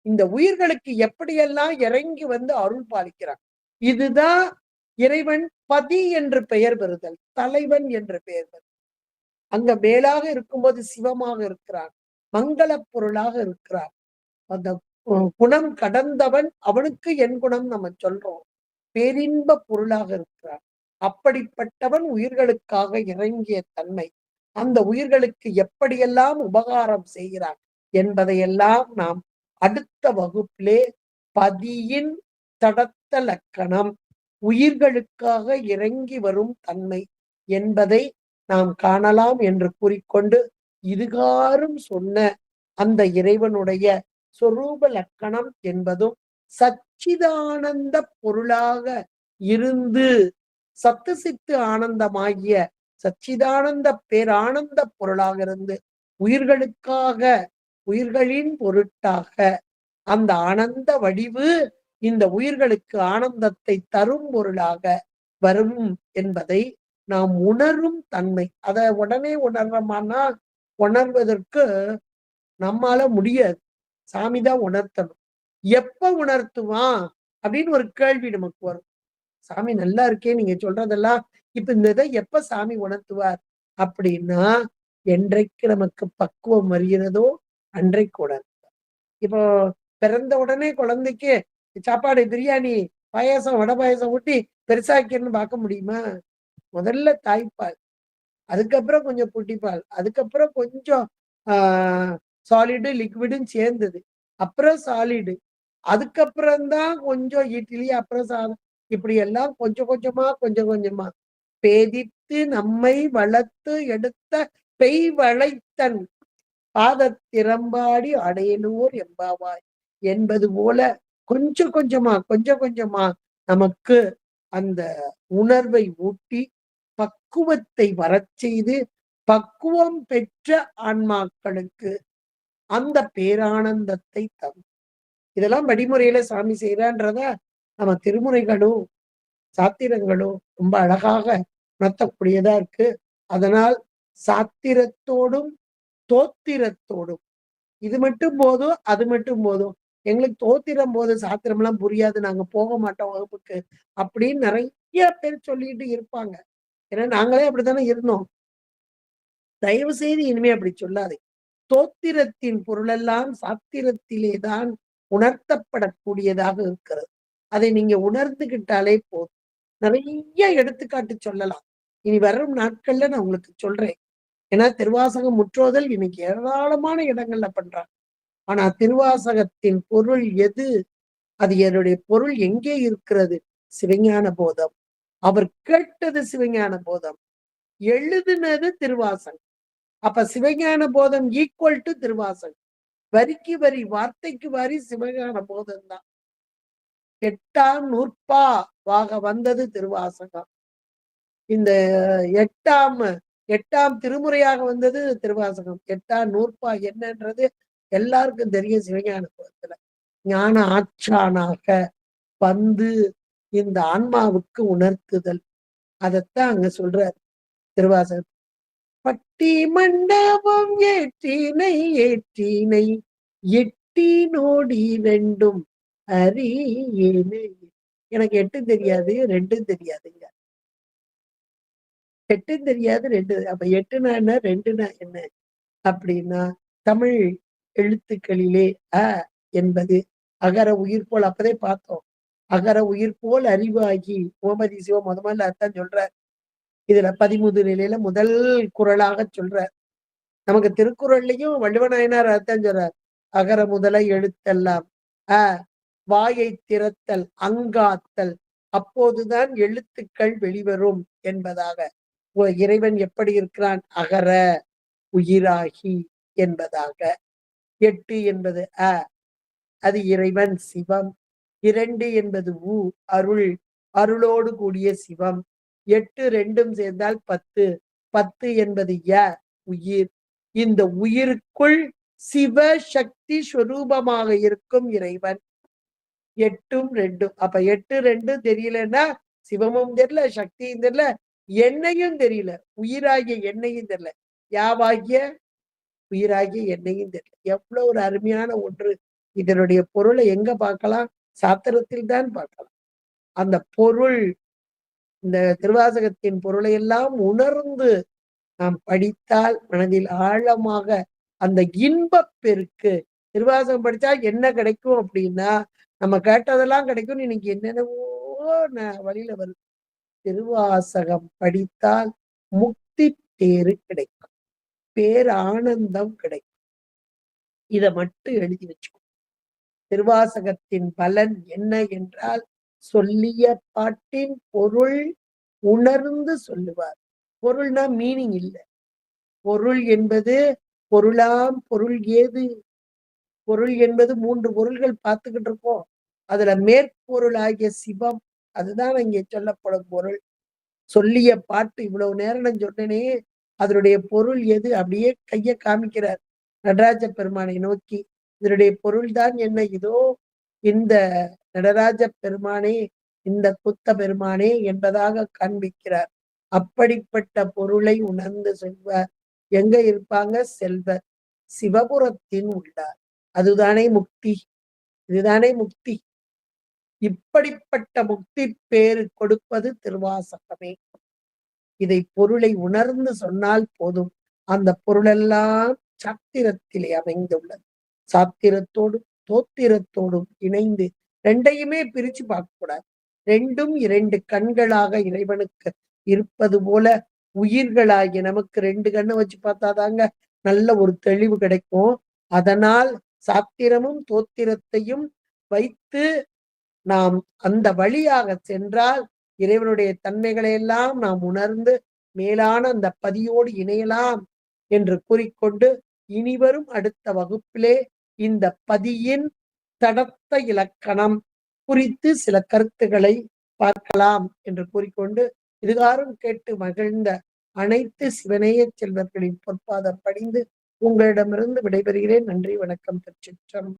இந்த உயிர்களுக்கு எப்படியெல்லாம் இறங்கி வந்து அருள் பாலிக்கிறான். இதுதான் இறைவன் பதி என்று பெயர் பெறுதல், தலைவன் என்று பெயர் பெறுதல். அங்க மேலாக இருக்கும்போது சிவமாக இருக்கிறான், மங்கள பொருளாக இருக்கிறான். அந்த குணம் கடந்தவன், அவனுக்கு என் குணம் நம்ம சொல்றோம், பேரின்ப பொருளாக இருக்கிறான். அப்படிப்பட்டவன் உயிர்களுக்காக இறங்கிய தன்மை, அந்த உயிர்களுக்கு எப்படியெல்லாம் உபகாரம் செய்கிறான் என்பதையெல்லாம் நாம் அடுத்த வகுப்பிலே பதியின் தடத்த லக்கணம், உயிர்களுக்காக இறங்கி வரும் தன்மை என்பதை நாம் காணலாம் என்று கூறிக்கொண்டு, இதுகாரும் சொன்ன அந்த இறைவனுடைய சொரூப லக்கணம் என்பதும் சச்சிதானந்த பொருளாக இருந்து சத்து சித்து ஆனந்தமாகிய சச்சிதானந்த பேரானந்த பொருளாக இருந்து உயிர்களுக்காக, உயிர்களின் பொருட்டாக அந்த ஆனந்த வடிவு இந்த உயிர்களுக்கு ஆனந்தத்தை தரும் பொருளாக வரும் என்பதை நாம் உணரும் தன்மை. அதை உடனே உணர்றோமானா, உணர்வதற்கு நம்மால முடியாது. சாமிதான் உணர்த்தணும். எப்ப உணர்த்துவான் அப்படின்னு ஒரு கேள்வி நமக்கு வரும். சாமி நல்லா இருக்கே நீங்க சொல்றதெல்லாம், இப்ப இந்த இதை எப்ப சாமி உணர்த்துவார் அப்படின்னா, என்றைக்கு நமக்கு பக்குவம் வருகிறதோ அன்றைக்கு உணர்த்துவார். இப்போ பிறந்த உடனே குழந்தைக்கு சாப்பாடு பிரியாணி பாயாசம் வடை பாயாசம் ஊட்டி பெருசாக்கின்னு பார்க்க முடியுமா? முதல்ல தாய்ப்பால், அதுக்கப்புறம் கொஞ்சம் புட்டிப்பால், அதுக்கப்புறம் கொஞ்சம் சாலிடு லிக்விடும் சேர்ந்தது, அப்புறம் சாலிடு, அதுக்கப்புறம்தான் கொஞ்சம் இட்லி, அப்புறம் சாதம், இப்படி எல்லாம் கொஞ்சம் கொஞ்சமா கொஞ்சம் கொஞ்சமா பேதித்து நம்மை வளர்த்து எடுத்த பெய் வளைத்தன் பாதத்திறம்பாடி அடையலூர் எம்பாவாய் என்பது போல கொஞ்சம் கொஞ்சமா கொஞ்சம் கொஞ்சமா நமக்கு அந்த உணர்வை ஊட்டி பக்குவத்தை வரச் செய்து, பக்குவம் பெற்ற ஆன்மாக்களுக்கு அந்த பேரானந்தத்தை தரும். இதெல்லாம் வழிமுறையில சாமி செய்யறான்றத நம்ம திருமுறைகளும் சாத்திரங்களும் ரொம்ப அழகாக உணர்த்தக்கூடியதா இருக்கு. அதனால் சாத்திரத்தோடும் தோத்திரத்தோடும் இது மட்டும் போதும், அது மட்டும் போதும். எங்களுக்கு தோத்திரம் போதும், சாத்திரம்லாம் புரியாது. நாங்க போக மாட்டோம் வகுப்புக்கு. அப்படின்னு நெறைய பேர் சொல்லிட்டு இருப்பாங்க. ஏன்னா நாங்களே அப்படித்தானே இருந்தோம். தயவு செய்து இனிமே அப்படி சொல்லாதீங்க. தோத்திரத்தின் பொருளெல்லாம் சாத்திரத்திலே தான் உணர்த்தப்படக்கூடியதாக இருக்கிறது. அதை நீங்க உணர்ந்துகிட்டாலே போதும். நெறைய எடுத்துக்காட்டு சொல்லலாம். இனி வரும் நாட்கள்ல நான் உங்களுக்கு சொல்றேன். ஏன்னா திருவாசகம் முற்றோதல் இன்னைக்கு ஏராளமான இடங்கள்ல பண்றாங்க. ஆனா திருவாசகத்தின் பொருள் எது? அது என்னுடைய பொருள் எங்கே இருக்கிறது? சிவஞான போதம். அவர் கேட்டது சிவஞான போதம். எழுதினது திருவாசகம். அப்ப சிவஞான போதம் ஈக்குவல் டு திருவாசகம். வரிக்கு வரி, வார்த்தைக்கு வாரி சிவஞான போதம் தான். 8ஆம் நூற்பா வாக வந்தது திருவாசகம். இந்த 8ஆம் 8ஆம் திருமுறையாக வந்தது திருவாசகம். 8ஆம் நூற்பா என்னன்றது எல்லாருக்கும் தெரியும் சிவஞான போதத்துல. ஞான ஆற்றானாக வந்து இந்த ஆன்மாவுக்கு உணர்த்துதல். அதத்தான் அங்க சொல்றார் திருவாசகம். பட்டி மண்டபம் ஏற்றினை ஏற்றினை எட்டி நோடி ரெண்டும் அறியேனை. எனக்கு 8 தெரியாது, 2 தெரியாதுங்க. 8 தெரியாது, 2 அப்ப 8னா என்ன? 2னா என்ன? அப்படின்னா தமிழ் எழுத்துக்களிலே அ என்பது அகர உயிர் போல் அப்பதே பார்த்தோம். அகர உயிர் போல் அறிவாகி ஓமதி சிவம் முதல்ல அதான் சொல்றார். இதுல 13 நிலையில முதல் குறளாக சொல்றார். நமக்கு திருக்குறள்லயும் வள்ளுவநாயனார் அதான் சொல்றார். அகர முதல எழுத்தெல்லாம் அ வாயை திறத்தல் அங்காத்தல் அப்போதுதான் எழுத்துக்கள் வெளிவரும் என்பதாக. இறைவன் எப்படி இருக்கிறான்? அகர உயிராகி என்பதாக. 8 என்பது அது இறைவன் சிவம். 2 என்பது அருள், அருளோடு கூடிய சிவம். 8 2ம் சேர்ந்தால் 10. 10 என்பது உயிர். இந்த உயிருக்குள் சிவசக்தி ஸ்வரூபமாக இருக்கும் இறைவன். 8ம் 2ம். அப்ப 8 2 தெரியலன்னா சிவமும் தெரியல, சக்தியும் தெரியல, என்னையும் தெரியல. உயிராகிய என்னையும் தெரியல. யாவாகிய உயிராகிய என்னையும் தெரியல. எவ்வளவு ஒரு அருமையான ஒன்று. இதனுடைய பொருளை எங்க பார்க்கலாம்? சாத்திரத்தில் தான் பார்க்கலாம். அந்த பொருள் இந்த திருவாசகத்தின் பொருளை எல்லாம் உணர்ந்து நாம் படித்தால் மனதில் ஆழமாக அந்த இன்பப் பெருக்கு. திருவாசகம் படிச்சா என்ன கிடைக்கும் அப்படின்னா, நம்ம கேட்டதெல்லாம் கிடைக்கும்னு இன்னைக்கு என்னென்னவோ வழியில வருது. திருவாசகம் படித்தால் முக்தி பேரு கிடைக்கும். பேரானந்தம் கிடைக்கும். இத மட்டும் எழுதி வச்சுக்கோ. திருவாசகத்தின் பலன் என்ன என்றால், சொல்லிய பாட்டின் பொருள் உணர்ந்து சொல்லுவார். பொருள்னா மீனிங் இல்ல. பொருள் என்பது பொருளாம் பொருள் ஏது? பொருள் என்பது 3 பொருள்கள் பார்த்துக்கிட்டு இருக்கோம். அதுல மேற்பொருளாகிய சிவம். அதுதான் இங்கே சொல்லப்படும் பொருள். சொல்லிய பாட்டு இவ்வளவு நேரம் நான் சொன்னேனே, அதனுடைய பொருள் எது? அப்படியே கைய காமிக்கிறார். நடராஜ பெருமானை நோக்கி. இதனுடைய பொருள்தான் என்ன? இதோ இந்த நடராஜ பெருமானே, இந்த புத்த பெருமானே என்பதாக காண்பிக்கிறார். அப்படிப்பட்ட பொருளை உணர்ந்து சொல்வார். எங்க இருப்பாங்க? செல்வர். சிவபுரத்தின் உள்ளார். அதுதானே முக்தி. இதுதானே முக்தி. இப்படிப்பட்ட முக்தி பேறு கொடுப்பது திருவாசகமே. இதை பொருளை உணர்ந்து சொன்னால் போதும். அந்த பொருளெல்லாம் சாத்திரத்திலே அமைந்துள்ளது. சாத்திரத்தோடும் தோத்திரத்தோடும் இணைந்து 2யுமே பிரிச்சு பார்க்கக்கூடாது. 2ம் 2 கண்களாக இறைவனுக்கு இருப்பது போல உயிர்களாகிய நமக்கு 2 கண்ணை வச்சு பார்த்தாதாங்க நல்ல ஒரு தெளிவு கிடைக்கும். அதனால் சாத்திரமும் தோத்திரத்தையும் வைத்து நாம் அந்த வழியாக சென்றால் இறைவனுடைய தன்மைகளை எல்லாம் நாம் உணர்ந்து மேலான அந்த பதியோடு இணையலாம் என்று கூறிக்கொண்டு இனிவரும் அடுத்த வகுப்பிலே இந்த பதியின் தடத்த இலக்கணம் குறித்து சில கருத்துக்களை பார்க்கலாம் என்று கூறிக்கொண்டு இதுகாரும் கேட்டு மகிழ்ந்த அனைத்து சிவநேய செல்வர்களின் பொற்பாதம் படிந்து உங்களிடமிருந்து விடைபெறுகிறேன். நன்றி, வணக்கம், திருச்சிற்றம்பலம்.